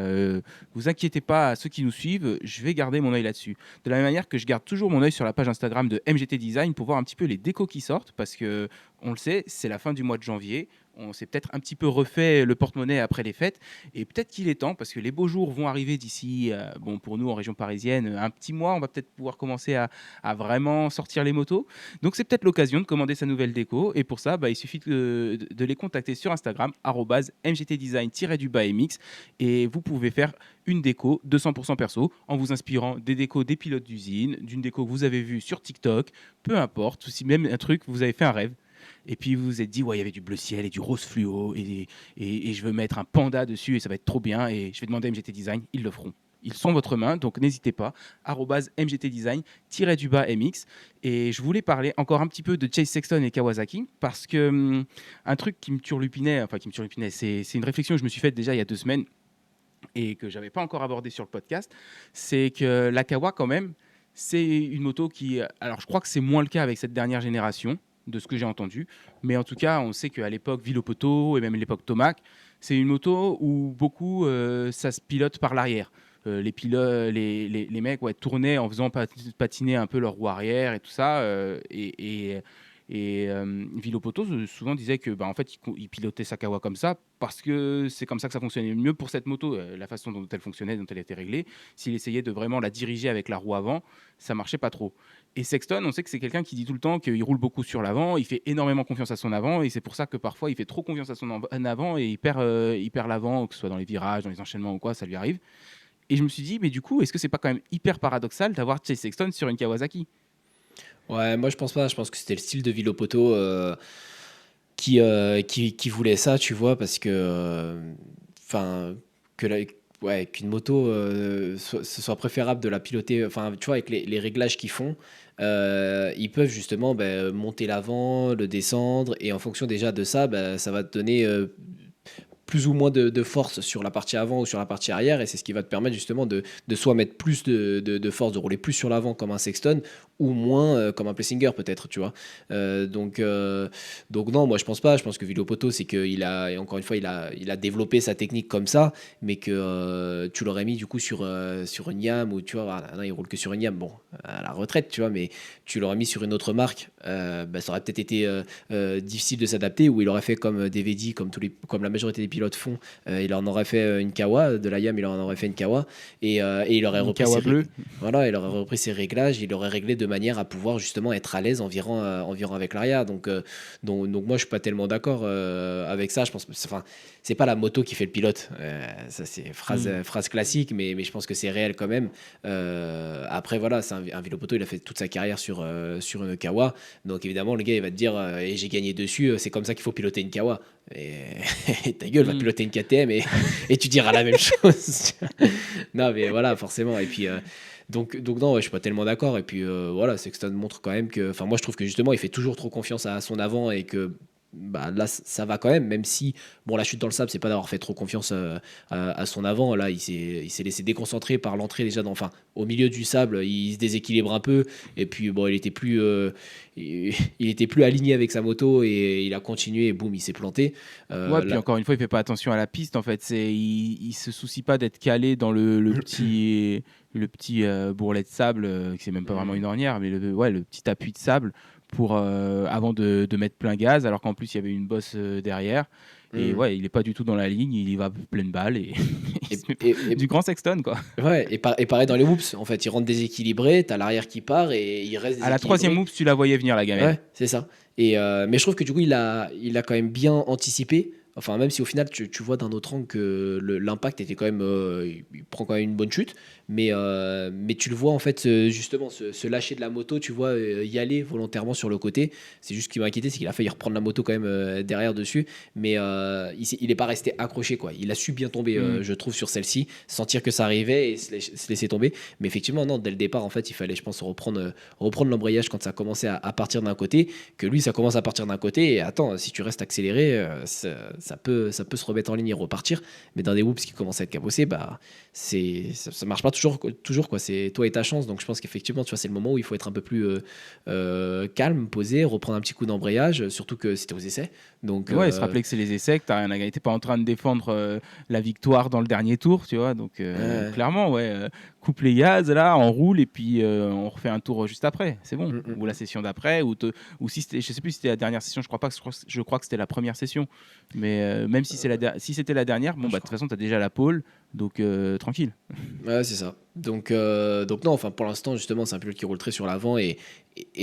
vous inquiétez pas, à ceux qui nous suivent, je vais garder mon œil là-dessus. De la même manière que je garde toujours mon œil sur la page Instagram de MGT Design pour voir un petit peu les décos qui sortent, parce que on le sait, c'est la fin du mois de janvier. On s'est peut-être un petit peu refait le porte-monnaie après les fêtes, et peut-être qu'il est temps, parce que les beaux jours vont arriver d'ici, bon, pour nous en région parisienne, un petit mois, on va peut-être pouvoir commencer à vraiment sortir les motos. Donc c'est peut-être l'occasion de commander sa nouvelle déco. Et pour ça, bah, il suffit de les contacter sur Instagram, mgtdesign-mx. Et vous pouvez faire une déco de 100% perso en vous inspirant des décos des pilotes d'usine, d'une déco que vous avez vue sur TikTok, peu importe, ou si même un truc, vous avez fait un rêve. Et puis vous vous êtes dit, ouais, il y avait du bleu ciel et du rose fluo, et je veux mettre un panda dessus et ça va être trop bien. Et je vais demander à MGT Design, ils le feront. Ils sont votre main, donc n'hésitez pas. mgtdesign-mx. Et je voulais parler encore un petit peu de Chase Sexton et Kawasaki, parce que un truc qui me turlupinait, c'est une réflexion que je me suis faite déjà il y a 2 semaines et que j'avais pas encore abordé sur le podcast, c'est que la Kawa, quand même, c'est une moto qui. Alors, je crois que c'est moins le cas avec cette dernière génération, de ce que j'ai entendu, mais en tout cas, on sait qu'à l'époque Villopoto et même l'époque Tomac, c'est une moto où beaucoup ça se pilote par l'arrière. Les mecs, ouais, tournaient en faisant patiner un peu leur roue arrière et tout ça. Villopoto souvent disait que bah, en fait, il pilotait sa Kawa comme ça parce que c'est comme ça que ça fonctionnait le mieux pour cette moto, la façon dont elle fonctionnait, dont elle était réglée. S'il essayait de vraiment la diriger avec la roue avant, ça marchait pas trop. Et Sexton, on sait que c'est quelqu'un qui dit tout le temps qu'il roule beaucoup sur l'avant, il fait énormément confiance à son avant, et c'est pour ça que parfois il fait trop confiance à son avant et il perd l'avant, que ce soit dans les virages, dans les enchaînements ou quoi, ça lui arrive. Et je me suis dit, mais du coup, est-ce que c'est pas quand même hyper paradoxal d'avoir Chase Sexton sur une Kawasaki? Ouais, moi je pense pas. Je pense que c'était le style de Villopoto qui voulait ça, tu vois, parce que, enfin, que ouais, qu'une moto ce soit préférable de la piloter, enfin, tu vois, avec les réglages qu'ils font, ils peuvent justement ben, monter l'avant, le descendre, et en fonction déjà de ça, ben, ça va te donner plus ou moins de force sur la partie avant ou sur la partie arrière, et c'est ce qui va te permettre justement de soit mettre plus de force, de rouler plus sur l'avant comme un Sexton, ou moins comme un Plessinger peut-être, tu vois. Donc non, moi je pense pas. Je pense que Villopoto, c'est qu'il a, et encore une fois, il a développé sa technique comme ça, mais que tu l'aurais mis du coup sur une YAM, ou tu vois, ah, non, il roule que sur une YAM, bon, à la retraite, tu vois, mais tu l'aurais mis sur une autre marque, bah, ça aurait peut-être été difficile de s'adapter, ou il aurait fait comme DVD, comme la majorité des pilotes font, il en aurait fait une Kawa, de la YAM, il en aurait fait une Kawa, et il aurait Une repris Kawa bleue. voilà, il aurait repris ses réglages, il aurait réglé de manière à pouvoir justement être à l'aise environ avec l'arrière. Donc moi, je suis pas tellement d'accord avec ça. Je pense, enfin, c'est pas la moto qui fait le pilote. Ça, c'est Hmm. phrase classique, mais je pense que c'est réel quand même. Après, voilà, c'est un Villopoto, il a fait toute sa carrière sur une Kawa. Donc évidemment, le gars, il va te dire, et j'ai gagné dessus, c'est comme ça qu'il faut piloter une Kawa. Et, et ta gueule va Hmm. piloter une KTM, et tu diras la même chose. Non, mais voilà, forcément. Et puis, donc non, ouais, je suis pas tellement d'accord. Et puis voilà, Sexton montre quand même que. Enfin, moi, je trouve que justement, il fait toujours trop confiance à son avant, et que bah, là, ça va quand même si, bon, la chute dans le sable, c'est pas d'avoir fait trop confiance à son avant. Là, il s'est laissé déconcentrer par l'entrée déjà, enfin, au milieu du sable, il se déséquilibre un peu, et puis bon, il était plus aligné avec sa moto, et il a continué, et boum, il s'est planté. Ouais, puis Là, encore une fois, il fait pas attention à la piste. En fait, il se soucie pas d'être calé dans le petit bourrelet de sable, qui c'est même pas vraiment une ornière, mais le petit appui de sable pour avant de mettre plein gaz, alors qu'en plus il y avait une bosse derrière. Et mm. ouais, il est pas du tout dans la ligne, il y va pleine balle et il se Et, met et, du grand Sexton quoi. ouais, et pareil dans les whoops, en fait, il rentre déséquilibré, t'as l'arrière qui part et il reste À la troisième déséquilibré. oups, tu la voyais venir la gamelle. Ouais, c'est ça. Mais je trouve que du coup, il a quand même bien anticipé. Enfin, même si au final, tu vois d'un autre angle que l'impact était quand même. Il prend quand même une bonne chute. Mais tu le vois, en fait, justement, se lâcher de la moto, tu vois, y aller volontairement sur le côté. C'est juste ce qui m'a inquiété, c'est qu'il a failli reprendre la moto quand même derrière dessus. Mais il n'est pas resté accroché, quoi. Il a su bien tomber, Hmm. je trouve, sur celle-ci, sentir que ça arrivait et se laisser tomber. Mais effectivement, non, dès le départ, en fait, il fallait, je pense, reprendre l'embrayage quand ça commençait à partir d'un côté, que lui ça commence à partir d'un côté et attends, si tu restes accéléré, ça peut se remettre en ligne et repartir, mais dans des whoops qui commencent à être cabossés, bah ça marche pas toujours quoi, c'est toi et ta chance. Donc je pense qu'effectivement tu vois c'est le moment où il faut être un peu plus calme, posé, reprendre un petit coup d'embrayage, surtout que c'était aux essais. Donc Ouais, et se rappeler que c'est les essais, que t'as rien à gagner. T'es pas en train de défendre la victoire dans le dernier tour, tu vois. Donc euh, clairement, ouais, coupe les gaz là, on roule et puis on refait un tour juste après. C'est bon. mm, mm, Ou la mm. session d'après, ou si c'était, je sais plus si c'était la dernière session. Je crois pas. Je crois que c'était la première session. Mais même si si c'était la dernière, bon Je bah de toute crois. façon t'as déjà la pole, donc tranquille. Ouais, c'est ça. Donc non, enfin pour l'instant justement c'est un pilote qui roule très sur l'avant et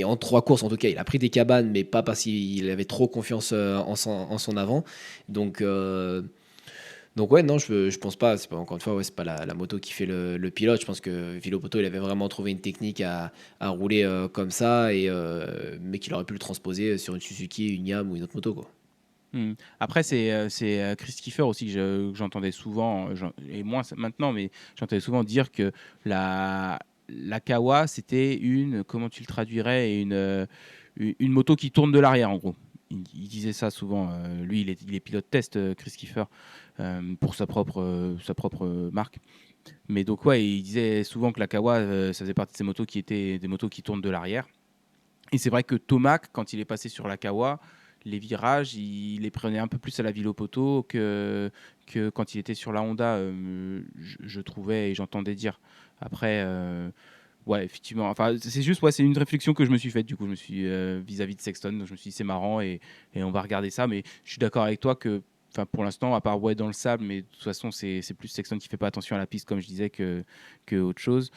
en trois courses en tout cas il a pris des cabanes mais pas parce qu'il avait trop confiance en son avant. Donc donc ouais non je pense pas, c'est pas encore une fois ouais, c'est pas la moto qui fait le pilote. Je pense que Villopoto il avait vraiment trouvé une technique à rouler comme ça mais qu'il aurait pu le transposer sur une Suzuki, une Yam ou une autre moto quoi. Hmm. Après, c'est Chris Kiefer aussi que j'entendais souvent, et moins maintenant, mais j'entendais souvent dire que la Kawa, c'était comment tu le traduirais, une moto qui tourne de l'arrière, en gros. Il disait ça souvent. Lui, il est pilote test, Chris Kiefer, pour sa propre marque. Mais donc, ouais, il disait souvent que la Kawa, ça faisait partie de ces motos qui étaient des motos qui tournent de l'arrière. Et c'est vrai que Tomac, quand il est passé sur la Kawa, les virages, il les prenait un peu plus à la ville au poteau que quand il était sur la Honda, je trouvais et j'entendais dire. Après, ouais, effectivement. Enfin, c'est juste, ouais, c'est une réflexion que je me suis faite. Du coup, je me suis vis-à-vis de Sexton, donc je me suis dit c'est marrant et on va regarder ça. Mais je suis d'accord avec toi que, enfin, pour l'instant, à part ouais dans le sable, mais de toute façon, c'est plus Sexton qui fait pas attention à la piste, comme je disais, que autre chose.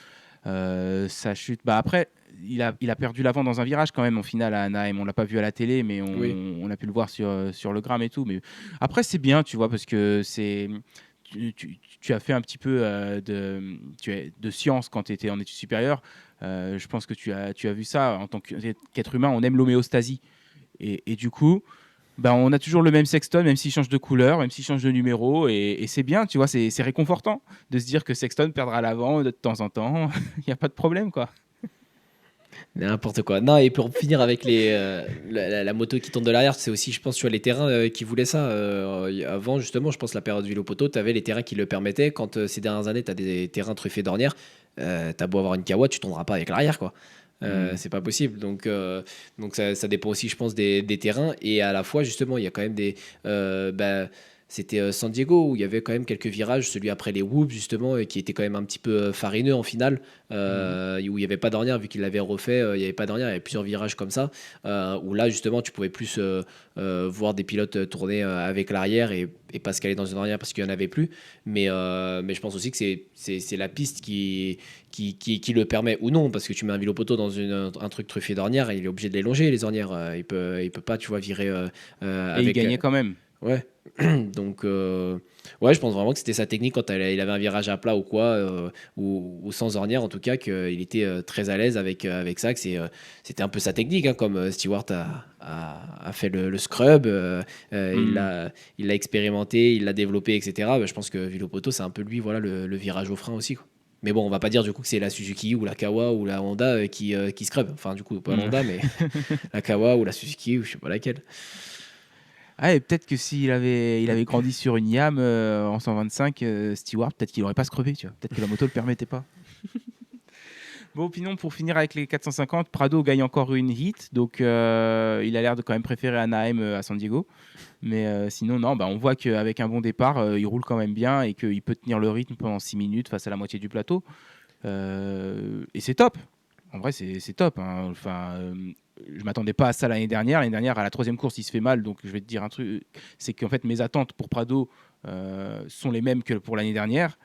Sa chute. Bah après, il a perdu l'avant dans un virage quand même au final à Anaheim. On l'a pas vu à la télé, mais Oui. on a pu le voir sur le gramme et tout. Mais après, c'est bien, tu vois, parce que tu as fait un petit peu de science quand tu étais en études supérieures. Je pense que tu as vu ça en tant qu'être humain. On aime l'homéostasie. Et du coup, bah, on a toujours le même Sexton, même s'il change de couleur, même s'il change de numéro. Et c'est bien, tu vois, c'est réconfortant de se dire que Sexton perdra l'avant de temps en temps. Il n'y a pas de problème, quoi. N'importe quoi. Non, et pour finir avec la moto qui tourne de l'arrière, c'est aussi, je pense, sur les terrains qui voulaient ça. Avant, justement, je pense, la période vélo poteau, tu avais les terrains qui le permettaient. Quand ces dernières années, tu as des terrains truffés d'ornières, tu as beau avoir une Kawa, tu tourneras pas avec l'arrière, quoi. Hmm. C'est pas possible. Donc ça dépend aussi, je pense, des terrains. Et à la fois, justement, il y a quand même bah, c'était San Diego où il y avait quand même quelques virages, celui après les whoops justement, qui était quand même un petit peu farineux en finale, Mhm. où il n'y avait pas d'ornière vu qu'il l'avait refait, il n'y avait pas d'ornière, il y avait plusieurs virages comme ça, où là justement tu pouvais plus voir des pilotes tourner avec l'arrière et pas se caler dans une ornière parce qu'il n'y en avait plus. Mais je pense aussi que c'est la piste qui le permet ou non, parce que tu mets un vélo poteau dans un truc truffé d'ornières, il est obligé de les longer les ornières, il peut pas tu vois virer Et il avec gagnait quand même. ouais. Donc, ouais, je pense vraiment que c'était sa technique quand il avait un virage à plat ou quoi, ou sans ornière en tout cas, qu'il était très à l'aise avec ça. C'était un peu sa technique, hein, comme Stewart a fait le scrub, Hmm. il l'a expérimenté, il l'a développé, etc. Bah, je pense que Villopoto, c'est un peu lui, voilà, le virage au frein aussi, quoi. Mais bon, on va pas dire du coup que c'est la Suzuki ou la Kawa ou la Honda qui scrub. Enfin, du coup, pas la Hmm. Honda, mais la Kawa ou la Suzuki ou je sais pas laquelle. Ah, et peut-être que il avait grandi sur une Yam en 125 Stewart, peut-être qu'il aurait pas scrubbé, tu vois. Peut-être que la moto le permettait pas. Bon, opinion pour finir avec les 450, Prado gagne encore une hit, donc il a l'air de quand même préférer Anaheim à San Diego. Mais sinon, non, bah, on voit qu'avec un bon départ, il roule quand même bien et qu'il peut tenir le rythme pendant 6 minutes face à la moitié du plateau. Et c'est top. En vrai, c'est top, hein. Enfin, je m'attendais pas à ça l'année dernière. L'année dernière, à la troisième course, il se fait mal. Donc, je vais te dire un truc, c'est qu'en fait, mes attentes pour Prado sont les mêmes que pour l'année dernière.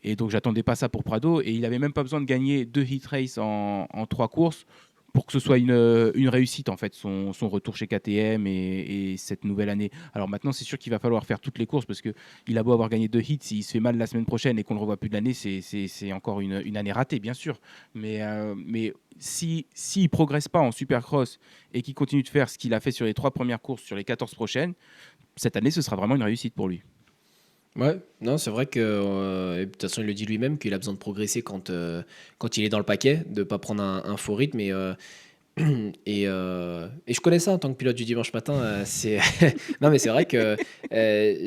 Et donc, j'attendais pas ça pour Prado. Et il avait même pas besoin de gagner 2 heat races en 3 courses pour que ce soit une réussite, en fait, son retour chez KTM et cette nouvelle année. Alors maintenant, c'est sûr qu'il va falloir faire toutes les courses parce qu'il a beau avoir gagné 2 hits, s'il se fait mal la semaine prochaine et qu'on ne le revoit plus de l'année, c'est encore une année ratée, bien sûr. Mais s'il ne progresse pas en Supercross et qu'il continue de faire ce qu'il a fait sur les 3 premières courses, sur les 14 prochaines, cette année, ce sera vraiment une réussite pour lui. Ouais, non, c'est vrai que et de toute façon, il le dit lui-même qu'il a besoin de progresser quand il est dans le paquet, de pas prendre un faux rythme. Et je connais ça en tant que pilote du dimanche matin. C'est non, mais c'est vrai que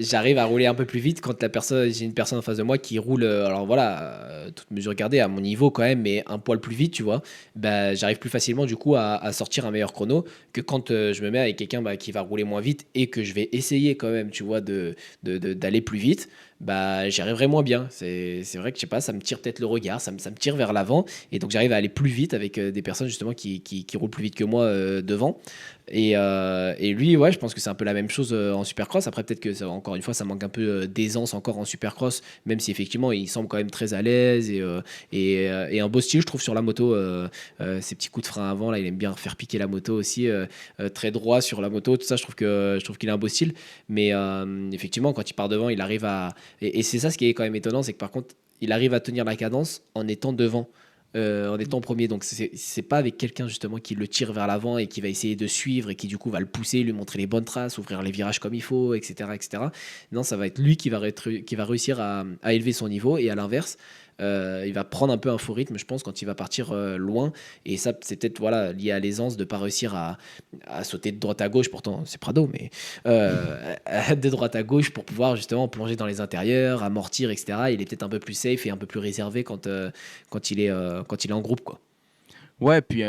j'arrive à rouler un peu plus vite quand j'ai une personne en face de moi qui roule. Alors voilà, toute mesure gardée à mon niveau quand même, mais un poil plus vite, tu vois. Bah, j'arrive plus facilement du coup à sortir un meilleur chrono que quand je me mets avec quelqu'un bah, qui va rouler moins vite et que je vais essayer quand même, tu vois, d'aller plus vite. Bah, j'y arriverai moins bien. C'est vrai que je sais pas, ça me tire peut-être le regard, ça me tire vers l'avant. Et donc j'arrive à aller plus vite avec des personnes justement qui roulent plus vite que moi devant. Et lui, ouais, je pense que c'est un peu la même chose en supercross. Après, peut-être que encore une fois, ça manque un peu d'aisance encore en supercross, même si effectivement il semble quand même très à l'aise et un beau style, je trouve, sur la moto. Ses petits coups de frein avant, là, il aime bien faire piquer la moto aussi, très droit sur la moto. Tout ça, je trouve qu'il a un beau style. Mais effectivement, quand il part devant, il arrive à. Et c'est ça ce qui est quand même étonnant, c'est que par contre, il arrive à tenir la cadence en étant devant en étant premier. Donc c'est pas avec quelqu'un justement qui le tire vers l'avant et qui va essayer de suivre et qui du coup va le pousser, lui montrer les bonnes traces, ouvrir les virages comme il faut, etc. etc. Non, ça va être lui qui va réussir à élever son niveau et à l'inverse. Il va prendre un peu un faux rythme, je pense, quand il va partir loin. Et ça, c'est peut-être voilà, lié à l'aisance de ne pas réussir à sauter de droite à gauche. Pourtant, c'est Prado, mais de droite à gauche pour pouvoir justement plonger dans les intérieurs, amortir, etc. Il est peut-être un peu plus safe et un peu plus réservé quand il est en groupe, quoi. Ouais, puis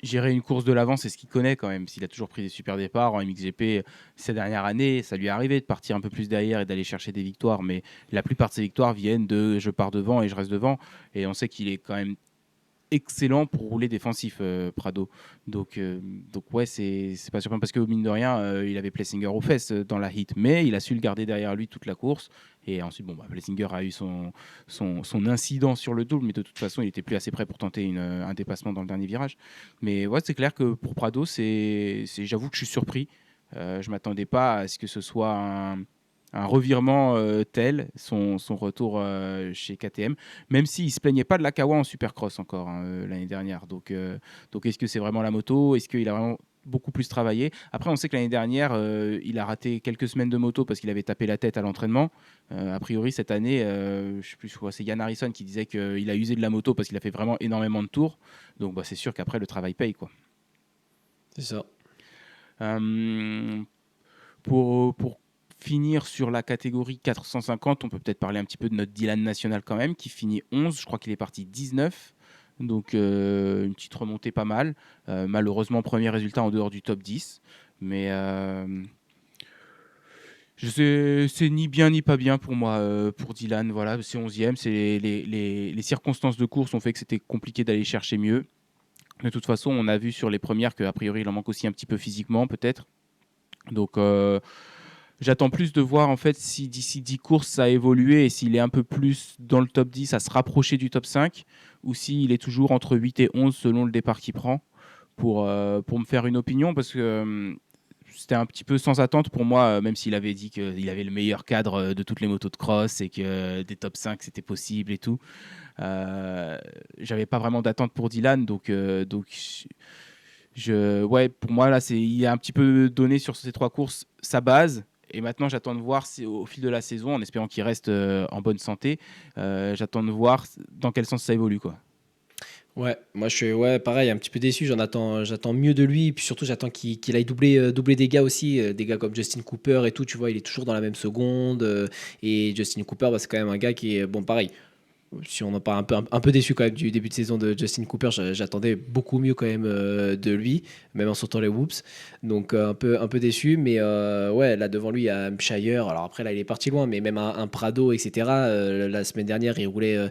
gérer une course de l'avant, c'est ce qu'il connaît quand même. S'il a toujours pris des super départs en MXGP ces dernières années, ça lui est arrivé de partir un peu plus derrière et d'aller chercher des victoires. Mais la plupart de ses victoires viennent de je pars devant et je reste devant. Et on sait qu'il est quand même excellent pour rouler défensif, Prado. Donc ouais, c'est pas surprenant parce que mine de rien, il avait Plessinger aux fesses dans la hit, mais il a su le garder derrière lui toute la course. Et ensuite, bon, bah, Plessinger a eu son incident sur le double, mais de toute façon, il était plus assez prêt pour tenter un dépassement dans le dernier virage. Mais ouais, c'est clair que pour Prado, j'avoue que je suis surpris. Je m'attendais pas à ce que ce soit un revirement tel, son retour chez KTM, même s'il ne se plaignait pas de la Kawa en Supercross encore hein, l'année dernière. Donc est-ce que c'est vraiment la moto? Est-ce qu'il a vraiment beaucoup plus travaillé? Après, on sait que l'année dernière, il a raté quelques semaines de moto parce qu'il avait tapé la tête à l'entraînement. A priori, cette année, je sais plus, je crois que c'est Yann Harrison qui disait qu'il a usé de la moto parce qu'il a fait vraiment énormément de tours. Donc bah, c'est sûr qu'après, le travail paye, quoi. C'est ça. Euh, pour finir sur la catégorie 450, on peut peut-être parler un petit peu de notre Dylan national quand même, qui finit 11. Je crois qu'il est parti 19. Donc une petite remontée pas mal. Malheureusement, premier résultat en dehors du top 10. Mais c'est ni bien ni pas bien pour moi, pour Dylan. Voilà, c'est 11e. Les circonstances de course ont fait que c'était compliqué d'aller chercher mieux. De toute façon, on a vu sur les premières qu'a priori, il en manque aussi un petit peu physiquement, peut-être. Donc, j'attends plus de voir en fait si d'ici 10 courses ça a évolué et s'il est un peu plus dans le top 10 à se rapprocher du top 5 ou s'il est toujours entre 8 et 11 selon le départ qu'il prend pour me faire une opinion parce que c'était un petit peu sans attente pour moi, même s'il avait dit qu'il avait le meilleur cadre de toutes les motos de cross et que des top 5 c'était possible et tout. J'avais pas vraiment d'attente pour Dylan donc ouais, pour moi, là, il a un petit peu donné sur ces 3 courses sa base. Et maintenant, j'attends de voir si, au fil de la saison, en espérant qu'il reste en bonne santé, j'attends de voir dans quel sens ça évolue, quoi. Ouais, moi je suis pareil, un petit peu déçu. J'attends mieux de lui. Et puis surtout, j'attends qu'il aille doubler des gars aussi, des gars comme Justin Cooper et tout. Tu vois, il est toujours dans la même seconde. Et Justin Cooper, bah, c'est quand même un gars qui est bon, pareil. Si on en parle un peu déçu quand même du début de saison de Justin Cooper, j'attendais beaucoup mieux quand même de lui, même en sortant les Whoops. Donc un peu déçu, mais ouais, là devant lui, il y a Shire. Alors après, là, il est parti loin, mais même un Prado, etc. La semaine dernière, il roulait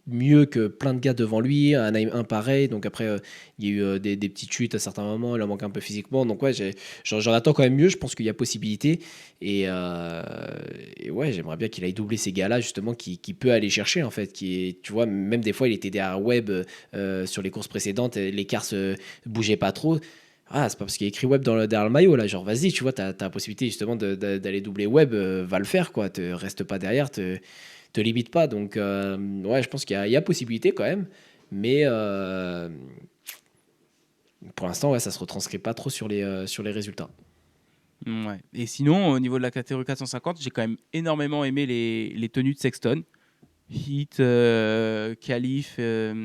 mieux que plein de gars devant lui, un pareil. Donc après, il y a eu des petites chutes à certains moments, il en manque un peu physiquement. Donc ouais, j'en attends quand même mieux. Je pense qu'il y a possibilité. Et ouais, j'aimerais bien qu'il aille doubler ces gars-là, justement, qui peut aller chercher, en fait. Tu vois, même des fois, il était derrière Webb sur les courses précédentes, l'écart se bougeait pas trop. Ah, c'est pas parce qu'il y a écrit Webb derrière le maillot, là. Genre, vas-y, tu vois, t'as la possibilité, justement, d'aller doubler Webb, va le faire, quoi. Reste pas derrière, te limite pas. Donc, ouais, je pense qu'il y a possibilité quand même. Mais pour l'instant, ouais, ça se retranscrit pas trop sur les résultats. Ouais. Et sinon, au niveau de la catégorie 450, j'ai quand même énormément aimé les tenues de Sexton. Hit, qualif,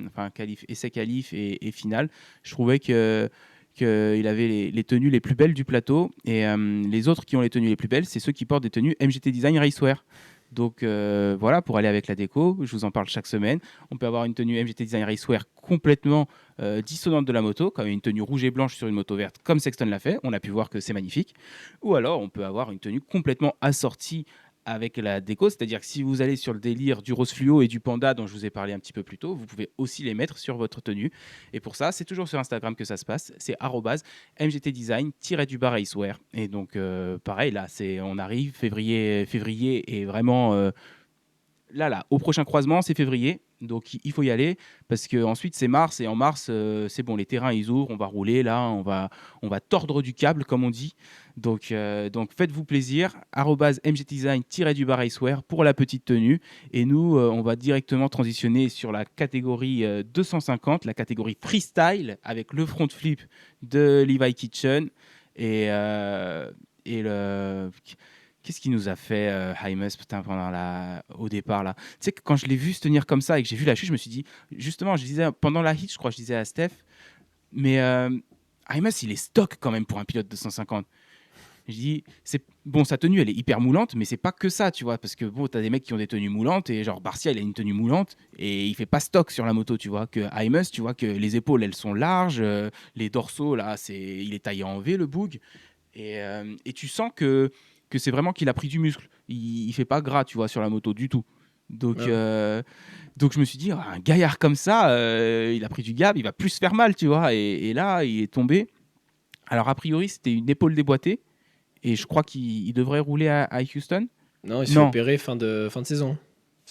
enfin qualif, essai qualif et finale. Je trouvais qu'il avait les tenues les plus belles du plateau. Et les autres qui ont les tenues les plus belles, c'est ceux qui portent des tenues MGT Design Racewear. Donc voilà, pour aller avec la déco, je vous en parle chaque semaine. On peut avoir une tenue MGT Design Racewear complètement dissonante de la moto, comme une tenue rouge et blanche sur une moto verte, comme Sexton l'a fait. On a pu voir que c'est magnifique. Ou alors, on peut avoir une tenue complètement assortie avec la déco, c'est-à-dire que si vous allez sur le délire du rose fluo et du panda dont je vous ai parlé un petit peu plus tôt, vous pouvez aussi les mettre sur votre tenue. Et pour ça, c'est toujours sur Instagram que ça se passe, c'est @mgtdesign-du-bas racewear. Et donc, pareil, là, on arrive, février est vraiment là, au prochain croisement, c'est février. Donc il faut y aller parce que ensuite c'est mars et en mars c'est bon, les terrains ils ouvrent, on va rouler là, on va tordre du câble comme on dit. Donc faites-vous plaisir. @mgtdesign-du-bas racewear pour la petite tenue et nous on va directement transitionner sur la catégorie 250, la catégorie freestyle avec le front flip de Levi Kitchen et et le qu'est-ce qu'il nous a fait, Hymus, putain, au départ, là. Tu sais que quand je l'ai vu se tenir comme ça et que j'ai vu la chute, je me suis dit, justement, je disais, pendant la hit, je crois, je disais à Steph, mais Hymus, il est stock quand même pour un pilote de 150. Je dis, bon, sa tenue, elle est hyper moulante, mais c'est pas que ça, tu vois, parce que bon, t'as des mecs qui ont des tenues moulantes et genre Barcia, il a une tenue moulante et il fait pas stock sur la moto, tu vois. Que Hymus, tu vois que les épaules, elles sont larges, les dorsaux, là, il est taillé en V, le boug. Et tu sens que c'est vraiment qu'il a pris du muscle. Il fait pas gras, tu vois, sur la moto du tout. Donc, Ouais. donc je me suis dit, ah, un gaillard comme ça, il a pris du gab, il va plus se faire mal, tu vois. Et là, il est tombé. Alors, a priori, c'était une épaule déboîtée. Et je crois qu'il devrait rouler à Houston. Non, il se fait Non. opérer fin de saison.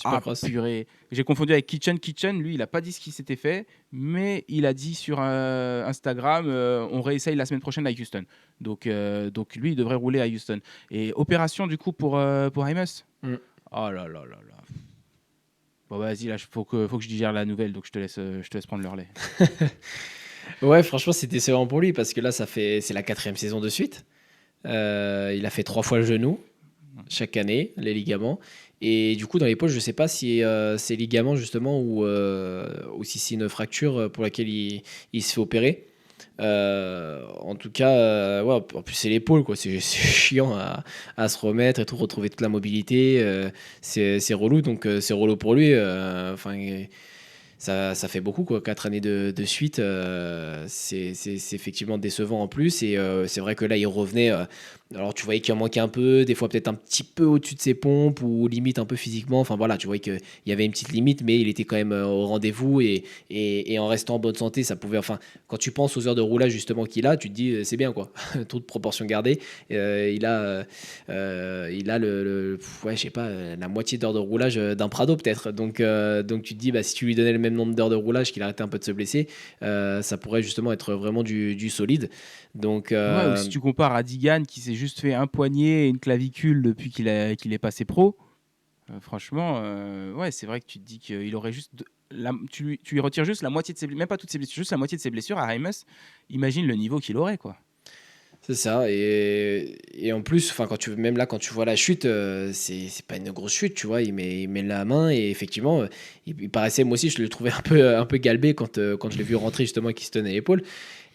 Ah, Supercross. purée. J'ai confondu avec Kitchen. Kitchen, lui, il n'a pas dit ce qui s'était fait, mais il a dit sur Instagram, on réessaye la semaine prochaine à Houston. Donc lui, il devrait rouler à Houston. Et opération, du coup, pour Hymus. Mm. Oh là là là là. Bon, vas-y, là, faut que je digère la nouvelle, donc je te laisse prendre le relais. Ouais, franchement, c'est décevant pour lui parce que là, c'est la quatrième saison de suite. Il a fait 3 fois le genou chaque année, les ligaments. Et du coup, dans l'épaule, je ne sais pas si c'est ligaments justement ou si c'est une fracture pour laquelle il se fait opérer. En tout cas, ouais, en plus c'est l'épaule, quoi. C'est chiant à se remettre et tout, retrouver toute la mobilité. C'est relou, donc c'est relou pour lui. Enfin, ça fait beaucoup, quoi. 4 années de suite, c'est effectivement décevant en plus. Et c'est vrai que là, il revenait. Alors, tu voyais qu'il en manquait un peu, des fois peut-être un petit peu au-dessus de ses pompes ou limite un peu physiquement. Enfin voilà, tu voyais qu'il y avait une petite limite, mais il était quand même au rendez-vous et en restant en bonne santé, ça pouvait. Enfin, quand tu penses aux heures de roulage justement qu'il a, tu te dis c'est bien quoi, toute proportion gardée. Il a ouais, je sais pas, la moitié d'heures de roulage d'un Prado peut-être. Donc tu te dis, bah, si tu lui donnais le même nombre d'heures de roulage, qu'il arrêtait un peu de se blesser, ça pourrait justement être vraiment du solide. Donc, Ouais, ou si tu compares à Digan qui s'est juste fait un poignet et une clavicule depuis qu'il est passé pro, franchement, ouais, c'est vrai que tu te dis qu'il aurait juste. Tu lui retires juste la moitié de ses blessures, même pas toutes ses blessures, juste la moitié de ses blessures à Hymus. Imagine le niveau qu'il aurait, quoi. C'est ça. Et en plus, enfin, même là, quand tu vois la chute, c'est pas une grosse chute, tu vois. Il met la main et effectivement, il paraissait, moi aussi, je le trouvais un peu galbé quand je l'ai vu rentrer justement et qu'il se tenait l'épaule.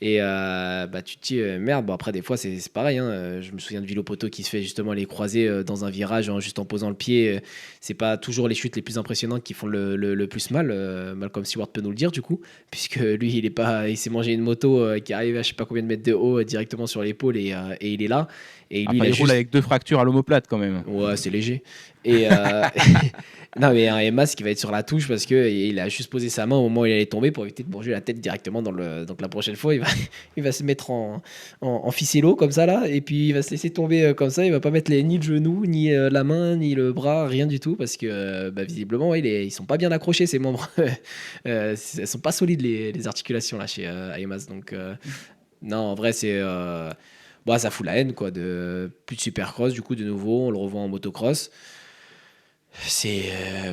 Et bah, tu te dis, merde, bon, après, des fois, c'est pareil, hein. Je me souviens de Villopoto qui se fait justement les croisés dans un virage juste en posant le pied. C'est pas toujours les chutes les plus impressionnantes qui font le plus mal. Malcolm Stewart peut nous le dire, du coup, puisque lui, il s'est mangé une moto qui arrive à je sais pas combien de mètres de haut directement sur l'épaule et il est là. Et lui, Enfin, il a il roule juste. avec 2 fractures à l'omoplate quand même. Ouais, c'est léger. Et non, mais un Emas qui va être sur la touche parce que il a juste posé sa main au moment où il allait tomber pour éviter de manger la tête directement dans le. Donc la prochaine fois, il va se mettre en ficello comme ça là, et puis il va se laisser tomber comme ça. Il va pas mettre ni le genou, ni la main, ni le bras, rien du tout parce que bah, visiblement, ouais, ils sont pas bien accrochés ces membres. Elles sont pas solides les articulations là chez Emas. Donc non, en vrai, c'est. Bah, ça fout la haine quoi de plus de supercross du coup de nouveau on le revoit en motocross. C'est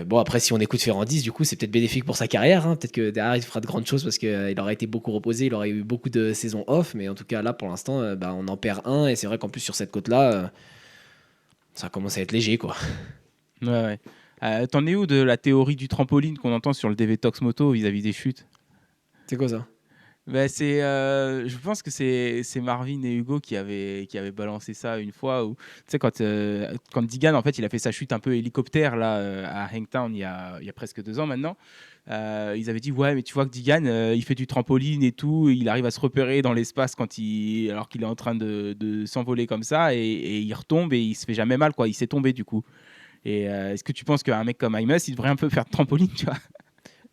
bon après si on écoute Ferrandis du coup c'est peut-être bénéfique pour sa carrière, hein. Peut-être que derrière il fera de grandes choses parce qu'il aurait été beaucoup reposé, il aurait eu beaucoup de saisons off, mais en tout cas là pour l'instant bah, on en perd un et c'est vrai qu'en plus sur cette côte là ça commence à être léger quoi. Ouais, ouais. T'en es où de la théorie du trampoline qu'on entend sur le DV Tox Moto vis-à-vis des chutes? C'est quoi ça? Bah, je pense que c'est Marvin et Hugo qui avaient balancé ça une fois où tu sais quand Digan en fait il a fait sa chute un peu hélicoptère là à Hangtown il y a presque 2 ans maintenant. Ils avaient dit ouais mais tu vois que Digan il fait du trampoline et tout, il arrive à se repérer dans l'espace alors qu'il est en train de s'envoler comme ça et il retombe et il se fait jamais mal quoi, il s'est tombé du coup. Et est-ce que tu penses qu'un mec comme Imus il devrait un peu faire de trampoline, tu vois?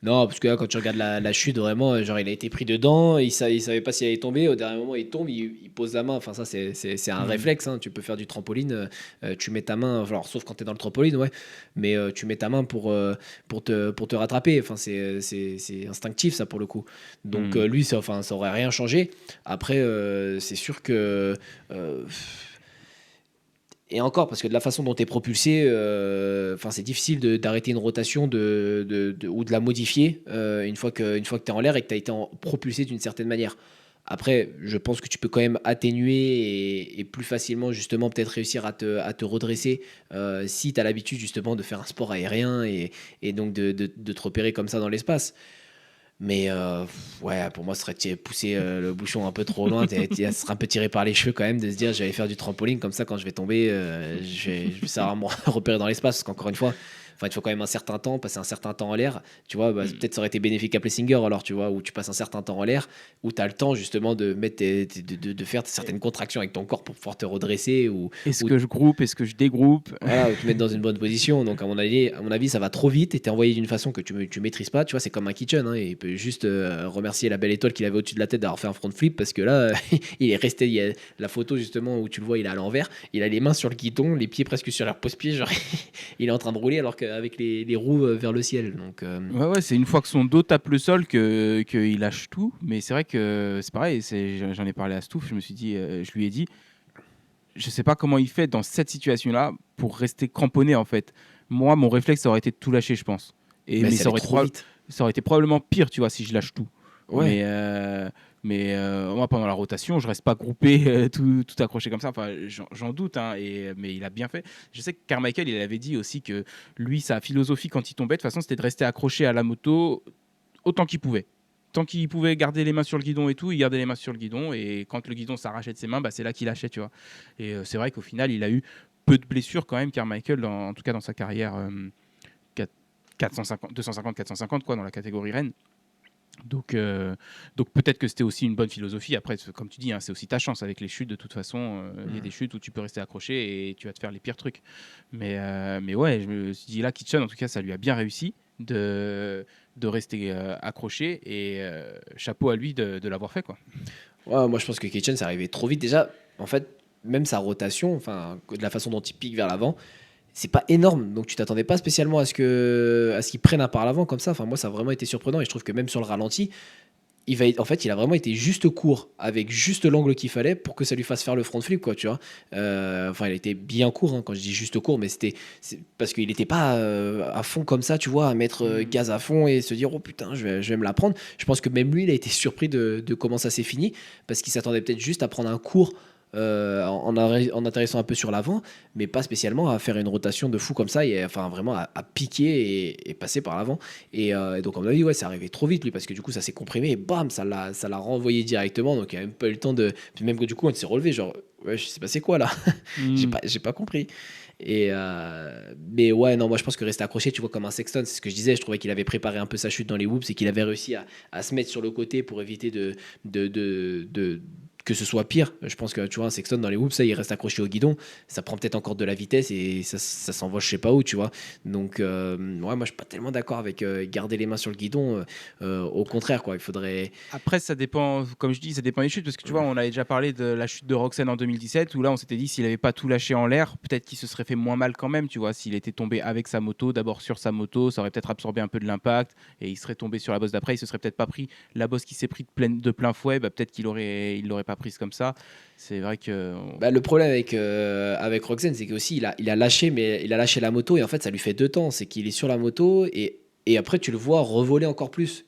Non, parce que là, quand tu regardes la chute, vraiment, genre, il a été pris dedans, il savait pas s'il allait tomber. Au dernier moment, il tombe, il pose la main. Enfin, ça, c'est un Mhm. réflexe, hein. Tu peux faire du trampoline, tu mets ta main, alors, sauf quand tu es dans le trampoline, ouais, mais tu mets ta main pour te rattraper. Enfin, c'est instinctif, ça, pour le coup. Donc, Mhm. lui, enfin, ça aurait rien changé. Après, c'est sûr que. euh, et encore, parce que de la façon dont tu es propulsé, enfin, c'est difficile d'arrêter une rotation ou de la modifier une fois que tu es en l'air et que tu as été propulsé d'une certaine manière. Après, je pense que tu peux quand même atténuer et plus facilement, justement, peut-être réussir à te redresser si tu as l'habitude, justement, de faire un sport aérien et donc de te repérer comme ça dans l'espace. Mais ouais, pour moi, ce serait pousser le bouchon un peu trop loin. Ce serait un peu tiré par les cheveux quand même de se dire j'allais faire du trampoline comme ça quand je vais tomber, je vais savoir me repérer dans l'espace. Parce qu'encore une fois, enfin, il faut quand même un certain temps, passer un certain temps en l'air. Tu vois, bah, Mhm. peut-être ça aurait été bénéfique à Plessinger alors, tu vois, où tu passes un certain temps en l'air, où tu as le temps justement de, mettre de faire certaines contractions avec ton corps pour pouvoir te redresser Est-ce ou que je groupe, est-ce que je dégroupe? voilà, ou te mettre dans une bonne position. Donc, à mon avis, ça va trop vite et t'es envoyé d'une façon que tu maîtrises pas. Tu vois, c'est comme un kitchen, hein, il peut juste remercier la belle étoile qu'il avait au-dessus de la tête d'avoir fait un front flip parce que là, il est resté. Il y a la photo justement où tu le vois, il est à l'envers. Il a les mains sur le guidon, les pieds presque sur leur pose-pied. Genre, il est en train de rouler alors qu'avec les roues vers le ciel. Donc, Ouais, ouais, c'est une fois que son dos tape le sol qu'il lâche tout. Mais c'est vrai que c'est pareil, j'en ai parlé à Stouff, je lui ai dit, je sais pas comment il fait dans cette situation-là pour rester cramponné en fait. Moi, mon réflexe, ça aurait été de tout lâcher, je pense. mais Mais ça allait trop vite. ça aurait été probablement pire, tu vois, si je lâche tout. Ouais. Mais, moi, pendant la rotation, je reste pas groupé, tout accroché comme ça. Enfin, j'en doute, hein, mais il a bien fait. Je sais que Carmichael, il avait dit aussi que lui, sa philosophie quand il tombait, de toute façon, c'était de rester accroché à la moto autant qu'il pouvait. Tant qu'il pouvait garder les mains sur le guidon et tout, il gardait les mains sur le guidon. Et quand le guidon s'arrachait de ses mains, bah, c'est là qu'il lâchait, tu vois. Et c'est vrai qu'au final, il a eu peu de blessures quand même, Carmichael, en tout cas dans sa carrière 450, 250, 450, quoi, dans la catégorie Rennes. Donc peut-être que c'était aussi une bonne philosophie. Après, comme tu dis, hein, c'est aussi ta chance avec les chutes. De toute façon, il y a des chutes où tu peux rester accroché et tu vas te faire les pires trucs. Mais ouais, je me suis dit là, Kitchen, en tout cas, ça lui a bien réussi de rester accroché et chapeau à lui de l'avoir fait, quoi. Ouais, moi je pense que Kitchen, c'est arrivé trop vite. Déjà, en fait, même sa rotation, enfin, de la façon dont il pique vers l'avant, c'est pas énorme. Donc tu t'attendais pas spécialement à ce qu'il prenne un par l'avant comme ça. Enfin, moi, ça a vraiment été surprenant. Et je trouve que même sur le ralenti, en fait, il a vraiment été juste court, avec juste l'angle qu'il fallait pour que ça lui fasse faire le front flip, quoi, tu vois. Enfin, il a été bien court, hein, quand je dis juste court, mais c'est parce qu'il n'était pas à fond comme ça, tu vois, à mettre Mm. gaz à fond et se dire, oh putain, je vais me la prendre. Je pense que même lui, il a été surpris de comment ça s'est fini, parce qu'il s'attendait peut-être juste à prendre un cours en atterrissant un peu sur l'avant, mais pas spécialement à faire une rotation de fou comme ça, et enfin vraiment à piquer et passer par l'avant. Et donc, on m'a dit, ouais, c'est arrivé trop vite, lui, parce que du coup, ça s'est comprimé et bam, ça l'a renvoyé directement. Donc, il n'y a même pas eu le temps de. Puis même que du coup, on s'est relevé, genre, ouais, je sais pas c'est quoi là. Hmm. J'ai pas compris. Mais ouais, non, moi je pense que rester accroché, tu vois, comme un Sexton, c'est ce que je disais. Je trouvais qu'il avait préparé un peu sa chute dans les whoops et qu'il avait réussi à se mettre sur le côté pour éviter que ce soit pire. Je pense que tu vois, un Sexton dans les whoops, ça, il reste accroché au guidon. Ça prend peut-être encore de la vitesse et ça s'envoie je sais pas où, tu vois. Donc, ouais, moi je suis pas tellement d'accord avec garder les mains sur le guidon. Au contraire, quoi. Il faudrait. Après, ça dépend, comme je dis, ça dépend des chutes, parce que tu vois, on avait déjà parlé de la chute de Roxanne en 2017, où là, on s'était dit, s'il avait pas tout lâché en l'air, peut-être qu'il se serait fait moins mal quand même, tu vois, s'il était tombé avec sa moto, d'abord sur sa moto, ça aurait peut-être absorbé un peu de l'impact, et il serait tombé sur la bosse d'après, il se serait peut-être pas pris la bosse qui s'est pris de plein fouet, bah, peut-être il l'aurait pas prise comme ça. C'est vrai que. Bah, le problème avec Roxen, c'est qu'aussi il a lâché, mais il a lâché la moto et en fait ça lui fait deux temps. C'est qu'il est sur la moto et après tu le vois revoler encore plus.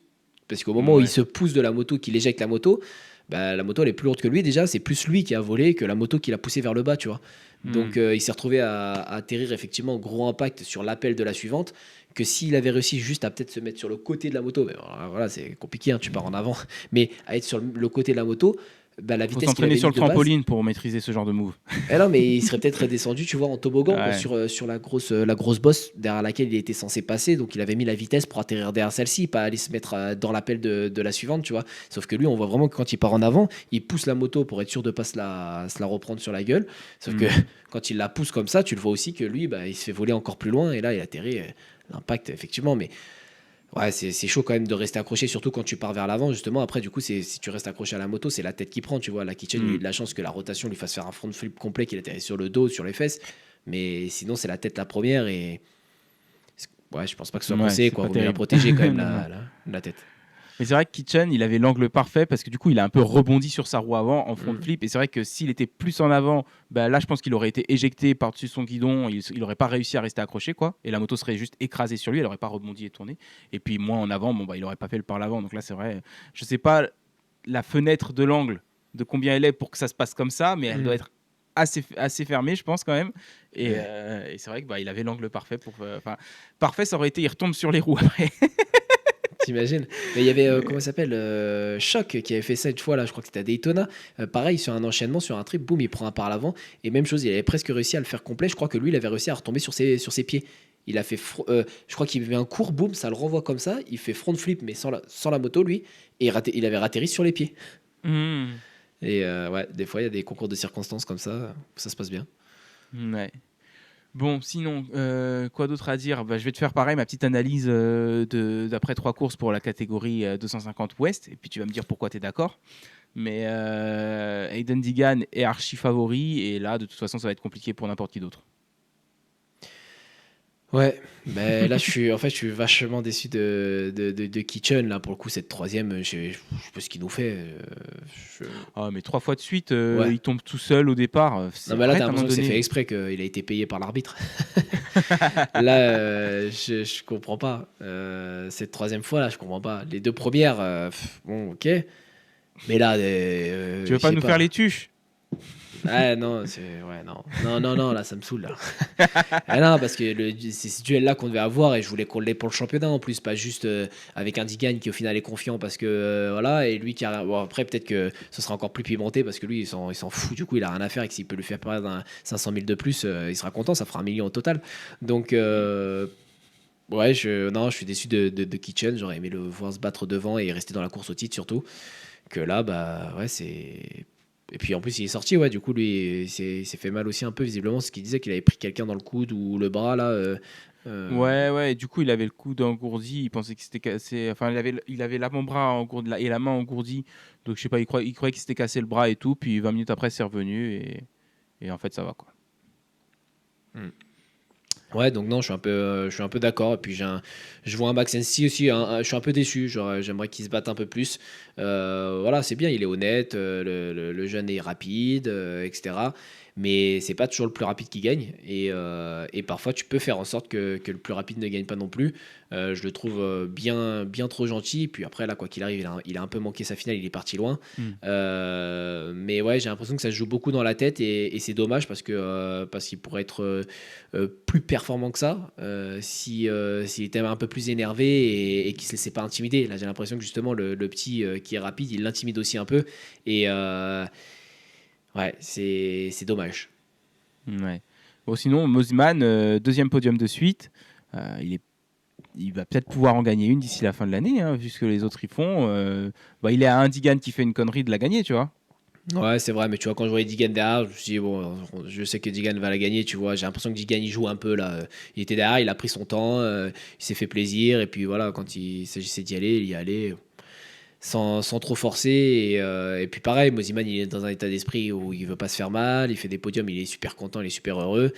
Parce qu'au moment où il Ouais. se pousse de la moto, qu'il éjecte la moto, bah, la moto elle est plus lourde que lui déjà. C'est plus lui qui a volé que la moto qui l'a poussé vers le bas, tu vois. Hmm. Donc il s'est retrouvé à atterrir effectivement gros impact sur l'appel de la suivante. Que s'il avait réussi juste à peut-être se mettre sur le côté de la moto, mais voilà, c'est compliqué, hein, tu pars en avant, mais à être sur le côté de la moto, bah, la Faut vitesse qu'il s'entraîner avait sur mise le de base, trampoline pour maîtriser ce genre de move. eh non, mais il serait peut-être redescendu, tu vois, en toboggan Ouais. sur la grosse bosse derrière laquelle il était censé passer. Donc, il avait mis la vitesse pour atterrir derrière celle-ci, pas aller se mettre dans l'appel de la suivante, tu vois. Sauf que lui, on voit vraiment que quand il part en avant, il pousse la moto pour être sûr de ne pas se la reprendre sur la gueule. Sauf que Hmm. quand il la pousse comme ça, tu le vois aussi que lui, bah, il se fait voler encore plus loin. Et là, il atterrit. L'impact, effectivement. Mais ouais, c'est chaud quand même de rester accroché, surtout quand tu pars vers l'avant. Justement, après, du coup, si tu restes accroché à la moto, c'est la tête qui prend. Tu vois, la Kitchen, il a eu Hmm. de la chance que la rotation lui fasse faire un front flip complet, qu'il atterrit sur le dos, sur les fesses. Mais sinon, c'est la tête la première. Et ouais, je pense pas que ce soit Ouais, conseillé, c'est quoi. pas Vaut mieux la terrible. protéger quand même, Non, non. la tête. Mais c'est vrai que Kitchen, il avait l'angle parfait parce que du coup, il a un peu rebondi sur sa roue avant en front Mm. flip. Et c'est vrai que s'il était plus en avant, bah là, je pense qu'il aurait été éjecté par-dessus son guidon. Il aurait pas réussi à rester accroché, quoi. Et la moto serait juste écrasée sur lui. Elle aurait pas rebondi et tourné. Et puis, moins en avant, bon, bah, il aurait pas fait le par l'avant. Donc là, c'est vrai. Je sais pas la fenêtre de l'angle de combien elle est pour que ça se passe comme ça, mais elle doit Mm. être assez fermée, je pense, quand même. Ouais. Et c'est vrai que bah, il avait l'angle parfait pour. Enfin, parfait, ça aurait été, il retombe sur les roues après. T'imagines? Mais il y avait, comment Mais ça s'appelle? Choc qui avait fait ça une fois, là, je crois que c'était à Daytona. Pareil, sur un enchaînement, sur un trip, boum, il prend un par l'avant. Et même chose, il avait presque réussi à le faire complet. Je crois que lui, il avait réussi à retomber sur ses pieds. Il a fait, je crois qu'il avait un court boom, ça le renvoie comme ça. Il fait front flip, mais sans la moto, lui. Et il avait ratterri sur les pieds. Hmm. Et ouais, des fois, il y a des concours de circonstances comme ça, où ça se passe bien. Ouais. Bon, sinon, quoi d'autre à dire? Bah, je vais te faire pareil, ma petite analyse d'après trois courses pour la catégorie 250 Ouest, et puis tu vas me dire pourquoi tu es d'accord. Mais Aiden Digan est archi favori, et là, de toute façon, ça va être compliqué pour n'importe qui d'autre. Ouais, mais là en fait je suis vachement déçu de Kitchen là pour le coup cette troisième, je sais pas ce qu'il nous fait. Je- Ah, mais trois fois de suite, Ouais. il tombe tout seul au départ. Non C'est mais là t'as arrête à un moment l'impression que c'est fait donné. exprès qu'il a été payé par l'arbitre. Là je comprends pas. Cette troisième fois là je comprends pas. Les deux premières, bon ok, mais là Tu veux je pas sais nous faire pas. les tuches? Ah non, ouais non. Non non non là ça me saoule là. Ah non, parce que c'est ce duel-là qu'on devait avoir et je voulais qu'on l'ait pour le championnat en plus, pas juste avec un Digan qui au final est confiant parce que voilà, et lui qui a. Bon, après, peut-être que ce sera encore plus pimenté parce que lui il s'en fout, du coup il a rien à faire et que s'il peut lui faire perdre 500 000 de plus, il sera content, ça fera 1 million au total. Donc, ouais, non, je suis déçu de Kitchen, j'aurais aimé le voir se battre devant et rester dans la course au titre surtout. Que là, bah ouais, c'est. Et puis en plus, il est sorti, ouais, du coup, lui, il s'est fait mal aussi un peu, visiblement, ce qu'il disait qu'il avait pris quelqu'un dans le coude ou le bras, là. Euh, Ouais, ouais, et du coup, il avait le coude engourdi, il pensait qu'il s'était cassé, enfin, il avait l'avant-bras engourdi et la main engourdie, donc je sais pas, il croyait qu'il s'était cassé le bras et tout, puis 20 minutes après, c'est revenu, et en fait, ça va, quoi. hmm. Ouais, donc non, je suis un peu d'accord. Et puis je vois un Maxensi aussi, je suis un peu déçu. Genre, j'aimerais qu'il se batte un peu plus. Voilà, c'est bien, il est honnête, le jeune est rapide, etc. Mais c'est pas toujours le plus rapide qui gagne. Et parfois, tu peux faire en sorte que le plus rapide ne gagne pas non plus. Je le trouve bien, bien trop gentil. Puis après, là, quoi qu'il arrive, il a un peu manqué sa finale, il est parti loin. Hmm. mais ouais, j'ai l'impression que ça se joue beaucoup dans la tête et c'est dommage parce qu'il pourrait être plus performant que ça si s'il était un peu plus énervé et qu'il se laissait pas intimider. Là, j'ai l'impression que justement le petit qui est rapide, il l'intimide aussi un peu et ouais, c'est dommage. Ouais. Bon, sinon, Mosiman, deuxième podium de suite. Il est il va peut-être pouvoir en gagner une d'ici la fin de l'année, hein, vu ce que les autres y font. Bah, il est à un Digan qui fait une connerie de la gagner, tu vois. Ouais, c'est vrai, mais tu vois, quand je voyais Digan derrière, je me suis dit, bon, je sais que Digan va la gagner, tu vois. J'ai l'impression que Digan, il joue un peu là. Il était derrière, il a pris son temps, il s'est fait plaisir, et puis voilà, quand il s'agissait d'y aller, il y allait sans trop forcer. Et puis pareil, Mosiman, il est dans un état d'esprit où il veut pas se faire mal, il fait des podiums, il est super content, il est super heureux.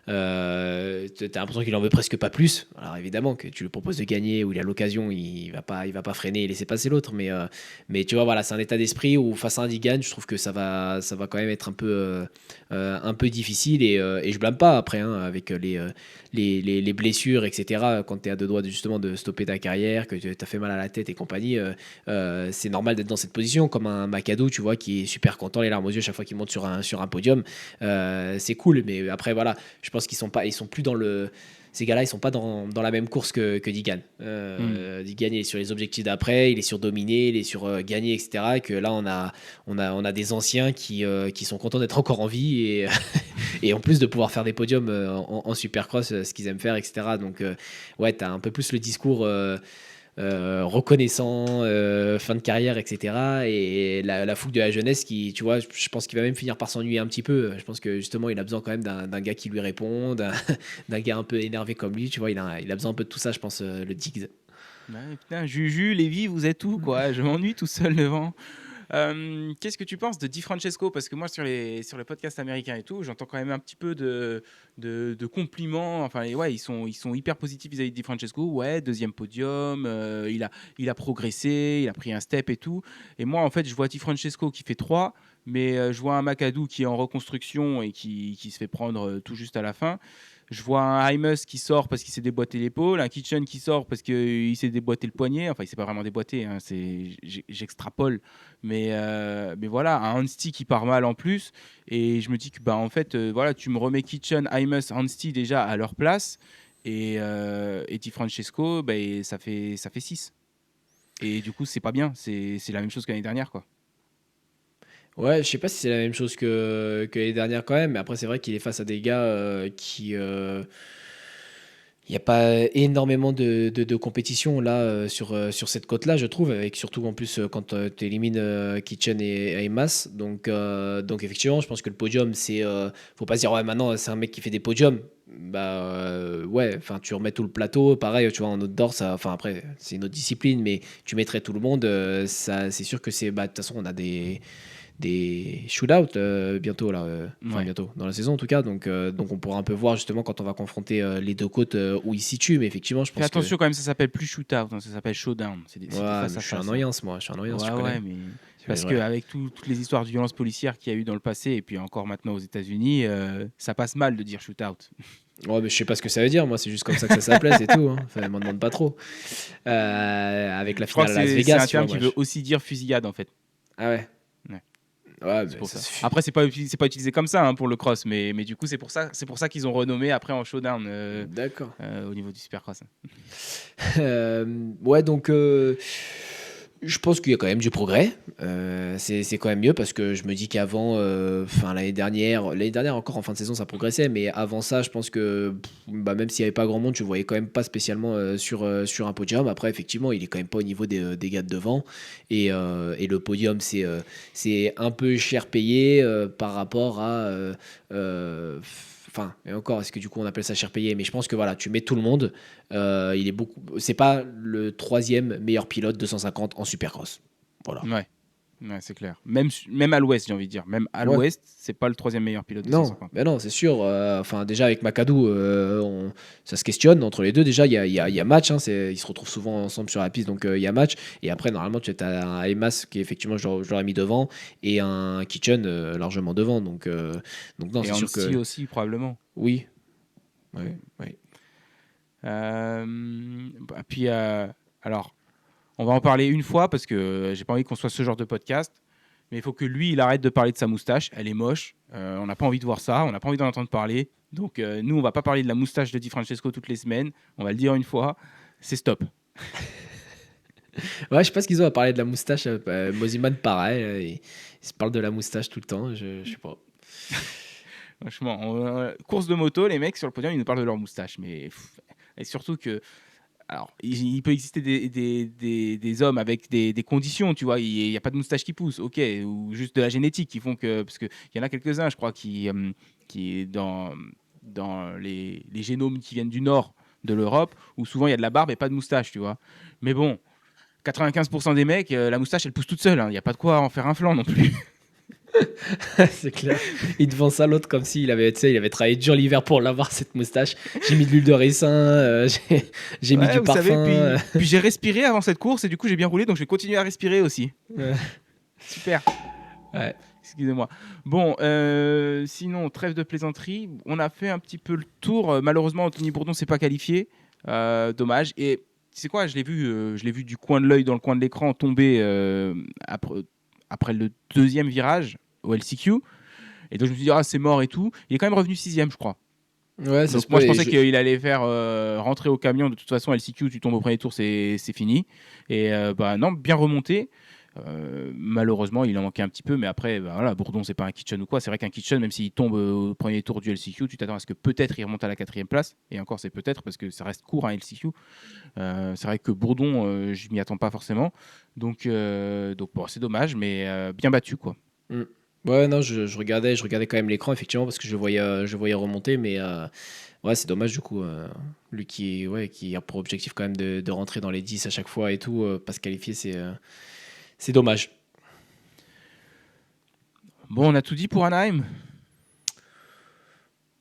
T'as l'impression qu'il en veut presque pas plus. Alors évidemment que tu lui proposes de gagner ou il a l'occasion, il va pas freiner et laisser passer l'autre. Mais tu vois, voilà, c'est un état d'esprit où face à un Digan, je trouve que ça va quand même être un peu difficile et je blâme pas après hein, avec les blessures, etc. Quand tu es à deux doigts justement de stopper ta carrière, que tu as fait mal à la tête et compagnie, c'est normal d'être dans cette position comme un Macadou, tu vois, qui est super content, les larmes aux yeux chaque fois qu'il monte sur un podium. C'est cool, mais après voilà, je pense ils sont plus dans le. Ces gars-là, ils sont pas dans la même course que Digan. Hmm. Digan, il est sur les objectifs d'après, il est sur dominer, il est sur gagner, etc. Et que là, on a des anciens qui sont contents d'être encore en vie et en plus de pouvoir faire des podiums en supercross, ce qu'ils aiment faire, etc. Donc, ouais, tu as un peu plus le discours reconnaissant, fin de carrière, etc. Et la fougue de la jeunesse qui, tu vois, je pense qu'il va même finir par s'ennuyer un petit peu. Je pense que justement, il a besoin quand même d'un gars qui lui répond, d'un gars un peu énervé comme lui, tu vois, il a besoin un peu de tout ça, je pense, le Diggs. Ouais, putain, Juju, Lévi, vous êtes où, quoi? Je m'ennuie tout seul devant. Qu'est-ce que tu penses de Di Francesco? Parce que moi, sur les podcasts américains et tout, j'entends quand même un petit peu de compliments. Enfin, et ouais, ils sont hyper positifs vis-à-vis de Di Francesco. Ouais, deuxième podium, il a progressé, il a pris un step et tout. Et moi, en fait, je vois Di Francesco qui fait 3, mais je vois un McAdoo qui est en reconstruction et qui se fait prendre tout juste à la fin. Je vois un Hymus qui sort parce qu'il s'est déboîté l'épaule, un Kitchen qui sort parce qu'il s'est déboîté le poignet. Enfin, il s'est pas vraiment déboîté, hein, j'extrapole. Mais voilà, un Hansti qui part mal en plus. Et je me dis que, bah, en fait, voilà, tu me remets Kitchen, Hymus, Hansti déjà à leur place. Et Di Francesco, bah, ça fait 6. Et du coup, c'est pas bien. C'est la même chose que l'année dernière, quoi. Ouais, je sais pas si c'est la même chose que l'année dernière quand même, mais après, c'est vrai qu'il est face à des gars qui. Il n'y a pas énormément de compétition là sur cette côte-là, je trouve, avec surtout en plus quand tu élimines Kitchen et Aymas. Donc effectivement, je pense que le podium, faut pas se dire ouais maintenant c'est un mec qui fait des podiums. Bah ouais, enfin tu remets tout le plateau, pareil, tu vois en outdoor, ça, enfin après c'est une autre discipline, mais tu mettrais tout le monde, ça c'est sûr que de toute façon on a des shootouts bientôt là, enfin Ouais. bientôt dans la saison en tout cas. Donc on pourra un peu voir justement quand on va confronter les deux côtes où ils se situent. Mais effectivement, je Fais pense que attention quand même, ça s'appelle plus shootout, hein, ça s'appelle showdown. C'est du ouais, face mais à je suis un face, hein. annoyance moi, je suis un annoyance, tu Ouais, connais. ouais, mais C'est parce vrai. qu'avec toutes les histoires de violences policières qu'il y a eu dans le passé et puis encore maintenant aux États-Unis, ça passe mal de dire shootout. Ouais, mais je sais pas ce que ça veut dire. Moi, c'est juste comme ça que ça s'appelait, c'est tout. Hein. Enfin, m'en demande pas trop. Avec la Je crois finale que à Las c'est Vegas, un tu vois, terme qui moi. veut aussi dire fusillade en fait. Ah ouais. Ouais, Ouais, c'est mais pour ça ça. suffit. Après, c'est pas utilisé comme ça hein, pour le cross, mais du coup, c'est pour ça qu'ils ont renommé après en showdown D'accord. au niveau du supercross. Ouais, donc je pense qu'il y a quand même du progrès. C'est quand même mieux parce que je me dis qu'avant, enfin l'année dernière encore en fin de saison ça progressait, mais avant ça, je pense que bah, même s'il n'y avait pas grand monde, tu le voyais quand même pas spécialement sur un podium. Après, effectivement, il est quand même pas au niveau des gars de devant et le podium c'est un peu cher payé par rapport à enfin, et encore, est-ce que du coup on appelle ça cher payé? Mais je pense que voilà, tu mets tout le monde. Il est beaucoup. C'est pas le troisième meilleur pilote 250 en Supercross. Voilà. Ouais, ouais, c'est clair. Même à l'Ouest, j'ai envie de dire. Même à Ouais. l'Ouest, c'est pas le troisième meilleur pilote de Non, 150. ben non, c'est sûr. Enfin, déjà avec Macadou, ça se questionne entre les deux. Déjà, il y a match. Hein, ils se retrouvent souvent ensemble sur la piste, donc il y a match. Et après, normalement, tu as un Emas qui effectivement, je l'aurais mis devant, et un Kitchen largement devant. Donc non, Et c'est sûr que Anstey aussi, probablement. oui. Ouais, ouais. Puis, alors, on va en parler une fois parce que j'ai pas envie qu'on soit ce genre de podcast. Mais il faut que lui, il arrête de parler de sa moustache. Elle est moche. On n'a pas envie de voir ça. On n'a pas envie d'en entendre parler. Donc, nous, on va pas parler de la moustache de Di Francesco toutes les semaines. On va le dire une fois. C'est stop. Ouais, je sais pas ce qu'ils ont à parler de la moustache. Moziman, pareil. Il se parle de la moustache tout le temps. Je sais pas. Franchement, course de moto, les mecs sur le podium, ils nous parlent de leur moustache. Mais et surtout que, alors, il peut exister des hommes avec des conditions, tu vois. Il n'y a pas de moustache qui pousse, ok, ou juste de la génétique qui font que, parce qu'il y en a quelques-uns, je crois, qui dans les génomes qui viennent du nord de l'Europe, où souvent il y a de la barbe et pas de moustache, tu vois. Mais bon, 95% des mecs, la moustache, elle pousse toute seule. Il n'y a pas de quoi en faire un flanc non plus. C'est clair. Il te vend ça l'autre comme s'il avait, tu sais, il avait travaillé dur l'hiver pour l'avoir cette moustache. J'ai mis de l'huile de ricin, j'ai mis Ouais, du vous savez, parfum. puis j'ai respiré avant cette course et du coup j'ai bien roulé, donc je vais continuer à respirer aussi. Ouais. Super. Ouais. Excusez-moi. Bon, sinon, trêve de plaisanterie. On a fait un petit peu le tour. Malheureusement, Anthony Bourdon s'est pas qualifié. Dommage. Et tu sais quoi, je l'ai vu du coin de l'œil dans le coin de l'écran tomber après le deuxième virage au LCQ. Et donc je me suis dit, ah, c'est mort et tout. Il est quand même revenu sixième, je crois. Ouais, ça Donc se moi peut. je Et pensais qu'il allait faire rentrer au camion. De toute façon, LCQ, tu tombes au premier tour, c'est fini. Et bah non, bien remonté. Malheureusement, il en manquait un petit peu, mais après, bah, voilà, Bourdon, c'est pas un Kitchen ou quoi. C'est vrai qu'un Kitchen, même s'il tombe au premier tour du LCQ, tu t'attends à ce que peut-être il remonte à la quatrième place. Et encore, c'est peut-être parce que ça reste court un LCQ. C'est vrai que Bourdon, je m'y attends pas forcément. Donc bon, c'est dommage, mais bien battu, quoi. Mm. Ouais, non, je regardais quand même l'écran, effectivement, parce que je voyais remonter, mais ouais, c'est dommage, du coup, lui ouais, qui a pour objectif quand même de rentrer dans les 10 à chaque fois et tout, pas se qualifier, c'est dommage. Bon, on a tout dit pour Anaheim.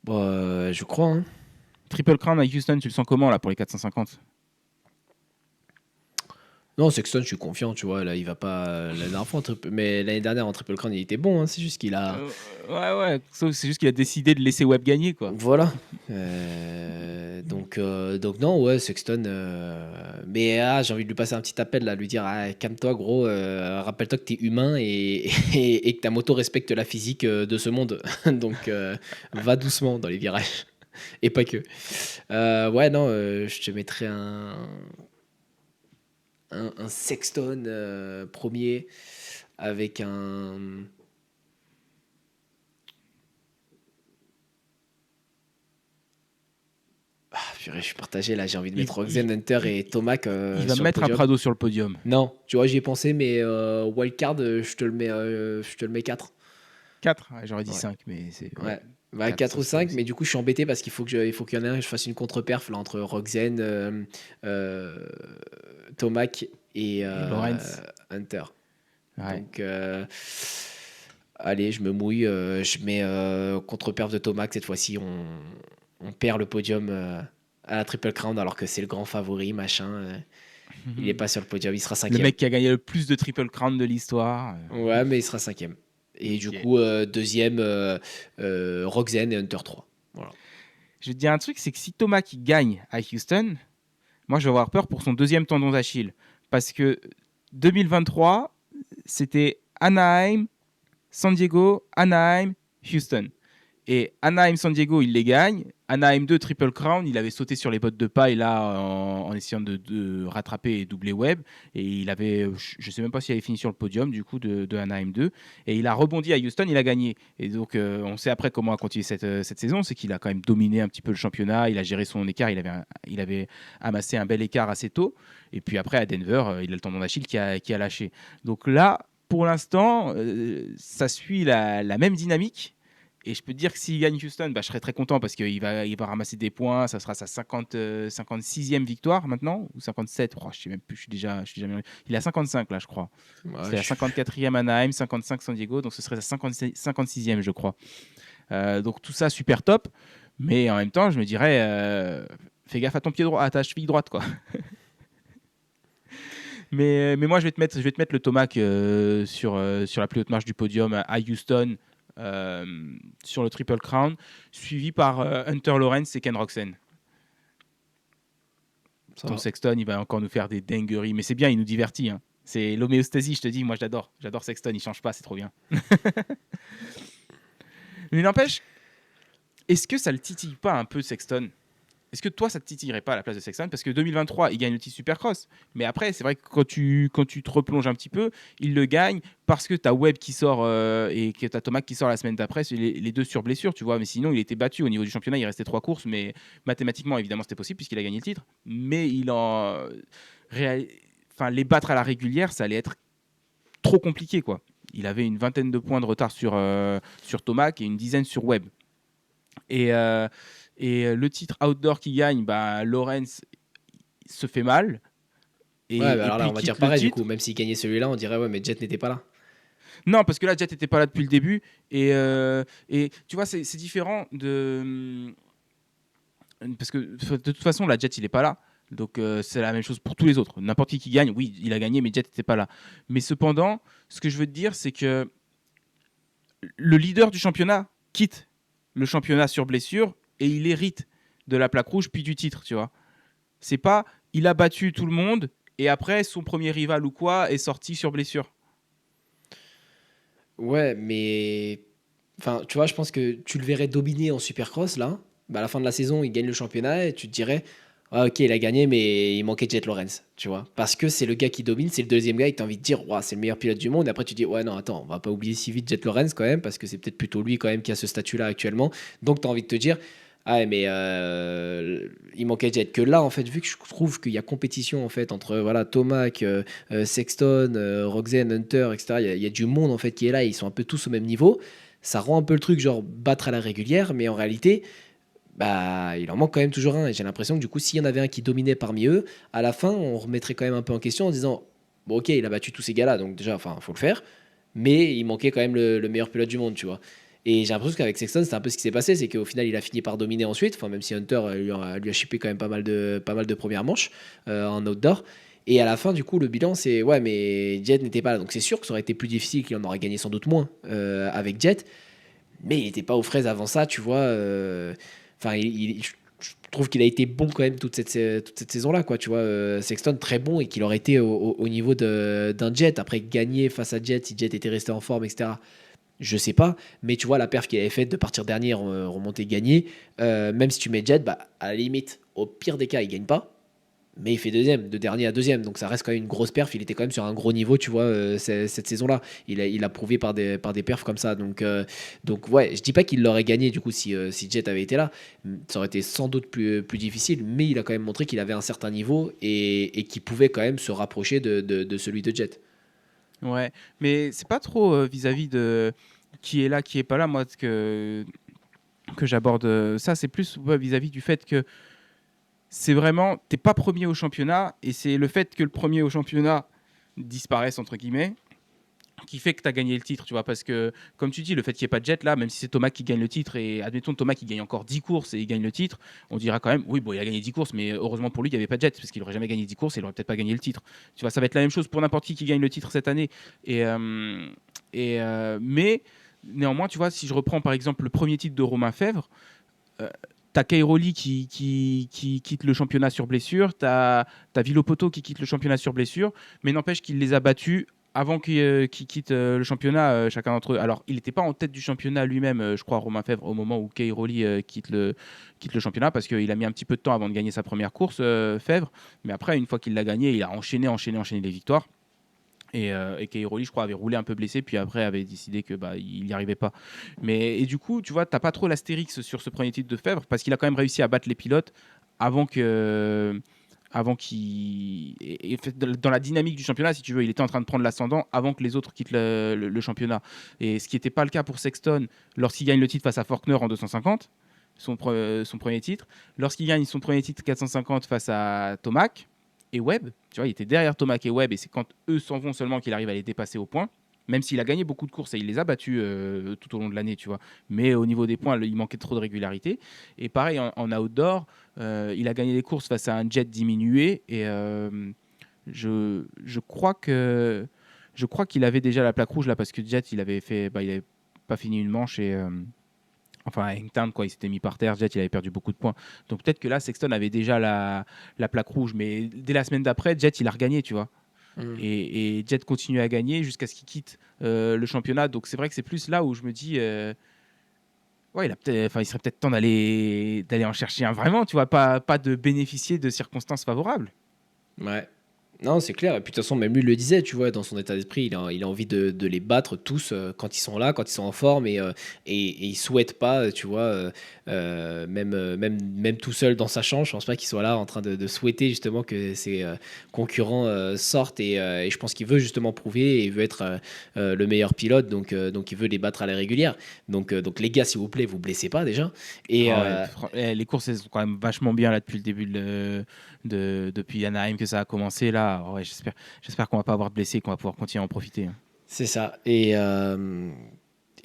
Bon, je crois, hein. Triple Crown à Houston, tu le sens comment là pour les 450? Non, Sexton, je suis confiant, tu vois, là, il va pas, la dernière fois, mais l'année dernière, en Triple Crown, il était bon, hein, c'est juste qu'il a... Ouais, sauf c'est juste qu'il a décidé de laisser Webb gagner, quoi. Voilà. Donc non, ouais, Sexton. Mais j'ai envie de lui passer un petit appel là, lui dire calme-toi, gros. Rappelle-toi que t'es humain et que ta moto respecte la physique de ce monde. Donc va doucement dans les virages. Et pas que. Ouais, non, je te mettrais un Sexton premier avec un. Purée, je suis partagé là, j'ai envie de Il, mettre il- Roxanne Hunter et Tomac il va sur le mettre un podium. Prado sur le podium. Non, tu vois, j'y ai pensé, mais wildcard, je te le mets 4. 4, j'aurais dit Ouais. 5, mais c'est ouais, Ouais. Bah, 4, 4 ça ou se fait 5, mais aussi. du coup, je suis embêté parce il faut qu'il y en ait un, je fasse une contre-perf là, entre Roxanne, euh, Tomac et Et Lawrence, Hunter. ouais. Donc, allez, je me mouille, je mets contre-perf de Tomac. Cette fois-ci, on perd le podium à la Triple Crown alors que c'est le grand favori, machin. Il n'est pas sur le podium, il sera Le cinquième. mec qui a gagné le plus de Triple Crown de l'histoire. Ouais, mais il sera cinquième. Et du Ok. coup, deuxième, Roxanne et Hunter 3. Voilà. Je vais te dire un truc, c'est que si Thomas qui gagne à Houston, moi je vais avoir peur pour son deuxième tendon d'Achille. Parce que 2023, c'était Anaheim, San Diego, Anaheim, Houston. Et Anaheim, San Diego, il les gagne. Anaheim 2, Triple Crown, il avait sauté sur les bottes de paille là en essayant de rattraper et doubler Webb. Et il avait, je ne sais même pas s'il avait fini sur le podium du coup de Anaheim 2. Et il a rebondi à Houston, il a gagné. Et donc on sait après comment a continué cette saison, c'est qu'il a quand même dominé un petit peu le championnat, il a géré son écart, il avait amassé un bel écart assez tôt. Et puis après à Denver, il a le tendon d'Achille qui a lâché. Donc là, pour l'instant, ça suit la même dynamique. Et je peux te dire que s'il gagne Houston, bah, je serais très content parce il va ramasser des points. Ça sera sa 56e victoire maintenant, ou 57. Oh, je sais même plus, je suis déjà il est à 55 là, je crois. Ouais, C'était la 54e Anaheim, 55 San Diego, donc ce serait sa 56e, je crois. Donc tout ça, super top. Mais en même temps, je me dirais, fais gaffe à ton pied droit, à ta cheville droite, quoi. Mais moi, je vais te mettre le Tomac sur la plus haute marche du podium à Houston. euh, sur le Triple Crown, suivi par Hunter Lawrence et Ken Roxen. ça Tom va. Sexton, il va encore nous faire des dingueries, mais c'est bien, il nous divertit. Hein. C'est l'homéostasie, je te dis, moi j'adore Sexton, il change pas, c'est trop bien. Mais n'empêche, est-ce que ça le titille pas un peu Sexton? Est-ce que toi, ça te titillerait pas à la place de Sexton? Parce que 2023, il gagne le titre Supercross. Mais après, c'est vrai que quand tu te replonges un petit peu, il le gagne parce que tu as Webb qui sort et que tu as Tomac qui sort la semaine d'après, c'est les deux sur blessure, tu vois. Mais sinon, il était battu au niveau du championnat, il restait 3 courses. Mais mathématiquement, évidemment, c'était possible puisqu'il a gagné le titre. Mais réa- les battre à la régulière, ça allait être trop compliqué, quoi. Il avait une vingtaine de points de retard sur Tomac et une dizaine sur Webb. Et, euh, et le titre outdoor qui gagne, bah, Lawrence se fait mal Ouais, bah et alors là, puis on va dire quitte le pareil, du coup. titre. Même s'il gagnait celui-là, on dirait, ouais, mais Jet n'était pas là. Non, parce que là, Jet n'était pas là depuis le début. Et tu vois, c'est différent de. Parce que de toute façon, la Jet, il n'est pas là. Donc c'est la même chose pour tous les autres. N'importe qui gagne, oui, il a gagné, mais Jet n'était pas là. Mais cependant, ce que je veux te dire, c'est que le leader du championnat quitte le championnat sur blessure et il hérite de la plaque rouge puis du titre, tu vois. C'est pas il a battu tout le monde et après son premier rival ou quoi est sorti sur blessure. Ouais, mais. Enfin, tu vois, je pense que tu le verrais dominer en Supercross, là. Bah, à la fin de la saison, il gagne le championnat et tu te dirais, ah, ok, il a gagné, mais il manquait Jet Lawrence, tu vois. Parce que c'est le gars qui domine, c'est le deuxième gars et que tu as envie de dire, ouah, c'est le meilleur pilote du monde. Et après, tu dis, ouais, non, attends, on va pas oublier si vite Jet Lawrence quand même, parce que c'est peut-être plutôt lui quand même qui a ce statut-là actuellement. Donc, tu as envie de te dire, ah, ouais, mais il manquait Jet. Que là, en fait, vu que je trouve qu'il y a compétition en fait entre voilà, Tomac, Sexton, Roxanne, Hunter, etc., il y a du monde en fait qui est là, et ils sont un peu tous au même niveau. Ça rend un peu le truc genre battre à la régulière, mais en réalité, bah, il en manque quand même toujours un. Et j'ai l'impression que du coup, s'il y en avait un qui dominait parmi eux, à la fin, on remettrait quand même un peu en question en disant, bon, ok, il a battu tous ces gars-là, donc déjà, enfin, faut le faire, mais il manquait quand même le meilleur pilote du monde, tu vois. Et j'ai l'impression qu'avec Sexton, c'est un peu ce qui s'est passé, c'est qu'au final, il a fini par dominer ensuite, enfin, même si Hunter lui a chippé quand même pas mal de premières manches en outdoor. Et à la fin, du coup, le bilan, c'est ouais, mais Jet n'était pas là. Donc c'est sûr que ça aurait été plus difficile, qu'il en aurait gagné sans doute moins avec Jet, mais il n'était pas aux fraises avant ça, tu vois. Enfin, je trouve qu'il a été bon quand même toute cette saison-là, quoi. Tu vois, Sexton très bon et qu'il aurait été au niveau d'un Jet. Après, gagner face à Jet, si Jet était resté en forme, etc. Je sais pas, mais tu vois la perf qu'il avait faite de partir dernier, remonter, gagner. Même si tu mets Jet, bah, à la limite, au pire des cas, il gagne pas. Mais il fait deuxième, de dernier à deuxième, donc ça reste quand même une grosse perf. Il était quand même sur un gros niveau, tu vois, cette saison-là. Il a prouvé par des perfs comme ça. Donc ouais, je dis pas qu'il l'aurait gagné du coup si Jet avait été là. Ça aurait été sans doute plus difficile, mais il a quand même montré qu'il avait un certain niveau et qu'il pouvait quand même se rapprocher de celui de Jet. Ouais, mais c'est pas trop vis-à-vis de qui est là, qui est pas là, moi, que j'aborde ça. C'est plus ouais, vis-à-vis du fait que c'est vraiment, t'es pas premier au championnat et c'est le fait que le premier au championnat disparaisse, entre guillemets, qui fait que tu as gagné le titre, tu vois, parce que, comme tu dis, le fait qu'il n'y ait pas de Jet là, même si c'est Thomas qui gagne le titre, et admettons Thomas qui gagne encore 10 courses et il gagne le titre, on dira quand même, oui, bon, il a gagné 10 courses, mais heureusement pour lui, il n'y avait pas de Jet, parce qu'il n'aurait jamais gagné 10 courses et il n'aurait peut-être pas gagné le titre. Tu vois, ça va être la même chose pour n'importe qui gagne le titre cette année. Mais néanmoins, tu vois, si je reprends par exemple le premier titre de Romain Fèvre, euh, t'as Cairoli qui quitte le championnat sur blessure, t'as Villopoto qui quitte le championnat sur blessure, mais n'empêche qu'il les a battus avant qu'ils quittent le championnat, chacun d'entre eux. Alors, il n'était pas en tête du championnat lui-même, je crois, Romain Fèvre, au moment où Cairoli quitte le championnat, parce qu'il a mis un petit peu de temps avant de gagner sa première course, Fèvre. Mais après, une fois qu'il l'a gagné, il a enchaîné les victoires. Et Cairoli, je crois, avait roulé un peu blessé, puis après avait décidé que bah, il n'y arrivait pas. Et du coup, tu vois, t'as pas trop l'astérix sur ce premier titre de Fèvre, parce qu'il a quand même réussi à battre les pilotes avant que. Avant qu'il. Dans la dynamique du championnat, si tu veux, il était en train de prendre l'ascendant avant que les autres quittent le championnat. Et ce qui n'était pas le cas pour Sexton lorsqu'il gagne le titre face à Faulkner en 250, son premier titre. Lorsqu'il gagne son premier titre 450 face à Tomac et Webb, tu vois, il était derrière Tomac et Webb, et c'est quand eux s'en vont seulement qu'il arrive à les dépasser au point. Même s'il a gagné beaucoup de courses et il les a battus tout au long de l'année, tu vois. Mais au niveau des points, il manquait trop de régularité. Et pareil, en outdoor, il a gagné des courses face à un Jet diminué. Et je crois qu'il avait déjà la plaque rouge là, parce que Jet, il avait pas fini une manche et enfin, à Hangtown, quoi, il s'était mis par terre. Jet, il avait perdu beaucoup de points. Donc peut-être que là, Sexton avait déjà la plaque rouge. Mais dès la semaine d'après, Jet, il a regagné, tu vois. Mm. et Jet continue à gagner jusqu'à ce qu'il quitte le championnat. Donc c'est vrai que c'est plus là où je me dis, ouais, il serait peut-être temps d'aller en chercher un vraiment, tu vois, pas de bénéficier de circonstances favorables. Ouais. Non, c'est clair. Et puis de toute façon, même lui le disait, tu vois, dans son état d'esprit, il a envie de les battre tous quand ils sont là, quand ils sont en forme, et il souhaite pas, tu vois, même tout seul dans sa chambre, je pense pas qu'il soit là en train de souhaiter justement que ses concurrents sortent, et je pense qu'il veut justement prouver, et il veut être le meilleur pilote, donc il veut les battre à la régulière. Donc les gars, s'il vous plaît, vous blessez pas déjà. Et Ah ouais, les courses, elles sont quand même vachement bien là depuis le début depuis Anaheim que ça a commencé là. Ouais, j'espère qu'on va pas avoir de blessés, qu'on va pouvoir continuer à en profiter, hein. c'est ça. Et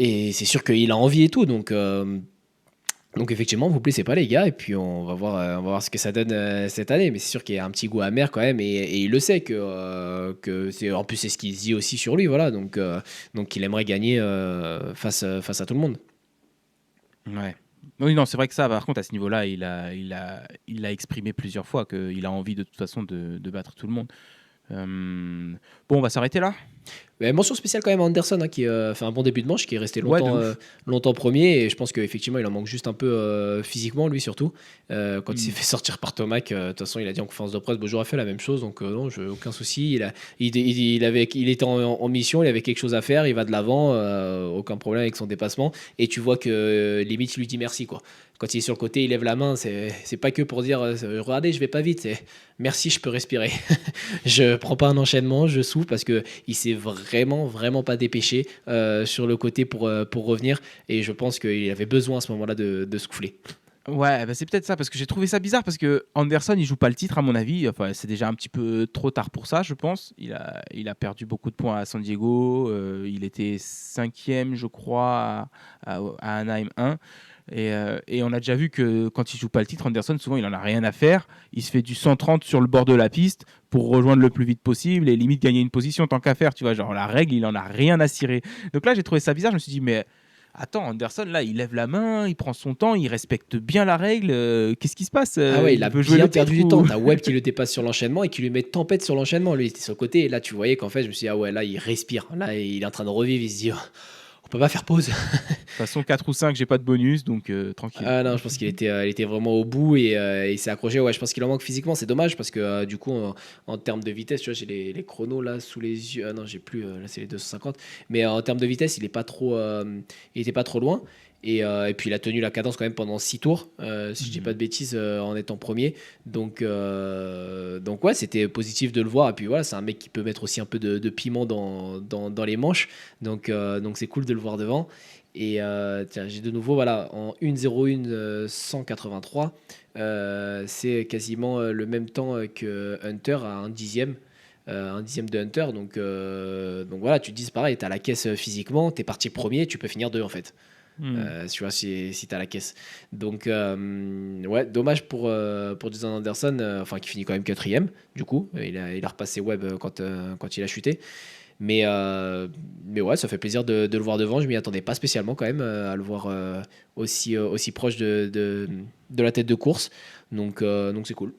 c'est sûr qu'il a envie et tout, donc effectivement, vous blessez pas les gars, et puis on va voir ce que ça donne cette année. Mais c'est sûr qu'il y a un petit goût amer quand même, et il le sait que c'est, en plus c'est ce qu'il se dit aussi sur lui, voilà. Donc il aimerait gagner face à tout le monde. Ouais. Oui, non, c'est vrai que ça, par contre, à ce niveau-là, il a exprimé plusieurs fois qu'il a envie de toute façon de battre tout le monde. Bon, on va s'arrêter là. Mais mention spéciale quand même à Anderson, hein, qui fait un bon début de manche, qui est resté Ouais, de longtemps, ouf. longtemps premier, et je pense qu'effectivement il en manque juste un peu physiquement, lui surtout. Quand il s'est Hmm. fait sortir par Tomac, de toute façon il a dit en conférence de presse, bon, j'aurais fait la même chose, donc non, aucun souci. Il était en mission, il avait quelque chose à faire, il va de l'avant, aucun problème avec son dépassement, et tu vois que limite il lui dit merci, quoi. Quand il est sur le côté, il lève la main, c'est pas que pour dire regardez, je vais pas vite, c'est merci, je peux respirer. Je prends pas un enchaînement, je souffle, parce que il s'est vraiment pas dépêché sur le côté pour revenir, et je pense qu'il avait besoin à ce moment-là de souffler. Ouais, bah, c'est peut-être ça, parce que j'ai trouvé ça bizarre, parce que Anderson, il joue pas le titre, à mon avis. Enfin, c'est déjà un petit peu trop tard pour ça, je pense. Il a perdu beaucoup de points à San Diego. Il était cinquième, je crois, à Anaheim 1. Et on a déjà vu que quand il joue pas le titre, Anderson, souvent, il en a rien à faire. Il se fait du 130 sur le bord de la piste pour rejoindre le plus vite possible et limite gagner une position tant qu'à faire. Tu vois, genre la règle, il en a rien à cirer. Donc là, j'ai trouvé ça bizarre. Je me suis dit, mais attends, Anderson, là, il lève la main, il prend son temps, il respecte bien la règle. Qu'est-ce qui se passe? Ah ouais, il Il a veut jouer bien le perdu titre du temps. ou... T'as Webb qui le dépasse sur l'enchaînement et qui lui met tempête sur l'enchaînement. Lui, il était sur le côté, et là tu voyais qu'en fait, je me suis dit, ah ouais, là il respire, là il est en train de revivre, il se dit, oh, on peut pas faire pause. De toute façon, 4 ou 5, j'ai pas de bonus, donc tranquille. Ah non, je pense il était vraiment au bout, et il s'est accroché. Ouais, je pense qu'il en manque physiquement. C'est dommage parce que du coup, en termes de vitesse, tu vois, j'ai les chronos là sous les yeux. Ah non, j'ai plus. Là, c'est les 250. Mais en termes de vitesse, il était pas trop loin. Et puis il a tenu la cadence quand même pendant 6 tours, si je dis pas Mhm. de bêtises, en étant premier. Donc ouais, c'était positif de le voir. Et puis voilà, c'est un mec qui peut mettre aussi un peu de piment dans les manches. Donc c'est cool de le voir devant. Et tiens, j'ai de nouveau, voilà, en 1:01 183, c'est quasiment le même temps que Hunter, à un dixième de Hunter. Donc voilà, tu te dis, c'est pareil, tu as la caisse physiquement, tu es parti premier, tu peux finir deux en fait. Hmm. Tu vois, si tu as la caisse. Donc, ouais, dommage pour Jason Anderson, enfin, qui finit quand même quatrième, du coup. Il a repassé Webb quand il a chuté. Mais ouais, ça fait plaisir de le voir devant. Je m'y attendais pas spécialement quand même, à le voir aussi proche de la tête de course. Donc c'est cool,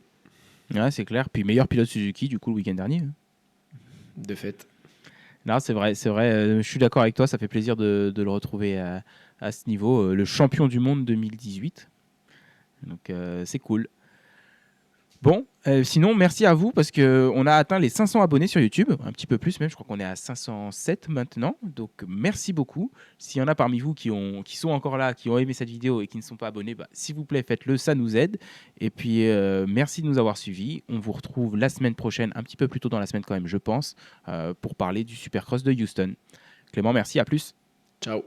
Ouais, c'est clair. Puis meilleur pilote Suzuki, du coup, le week-end dernier. de fait. Non, c'est vrai, c'est vrai. Je suis d'accord avec toi. Ça fait plaisir de le retrouver à ce niveau. Le champion du monde 2018. Donc, c'est cool. Bon, sinon, merci à vous parce qu'on a atteint les 500 abonnés sur YouTube, un petit peu plus même, je crois qu'on est à 507 maintenant. Donc, merci beaucoup. S'il y en a parmi vous qui sont encore là, qui ont aimé cette vidéo et qui ne sont pas abonnés, bah, s'il vous plaît, faites-le, ça nous aide. Et puis, merci de nous avoir suivis. On vous retrouve la semaine prochaine, un petit peu plus tôt dans la semaine quand même, je pense, pour parler du Supercross de Houston. Clément, merci, à plus. Ciao.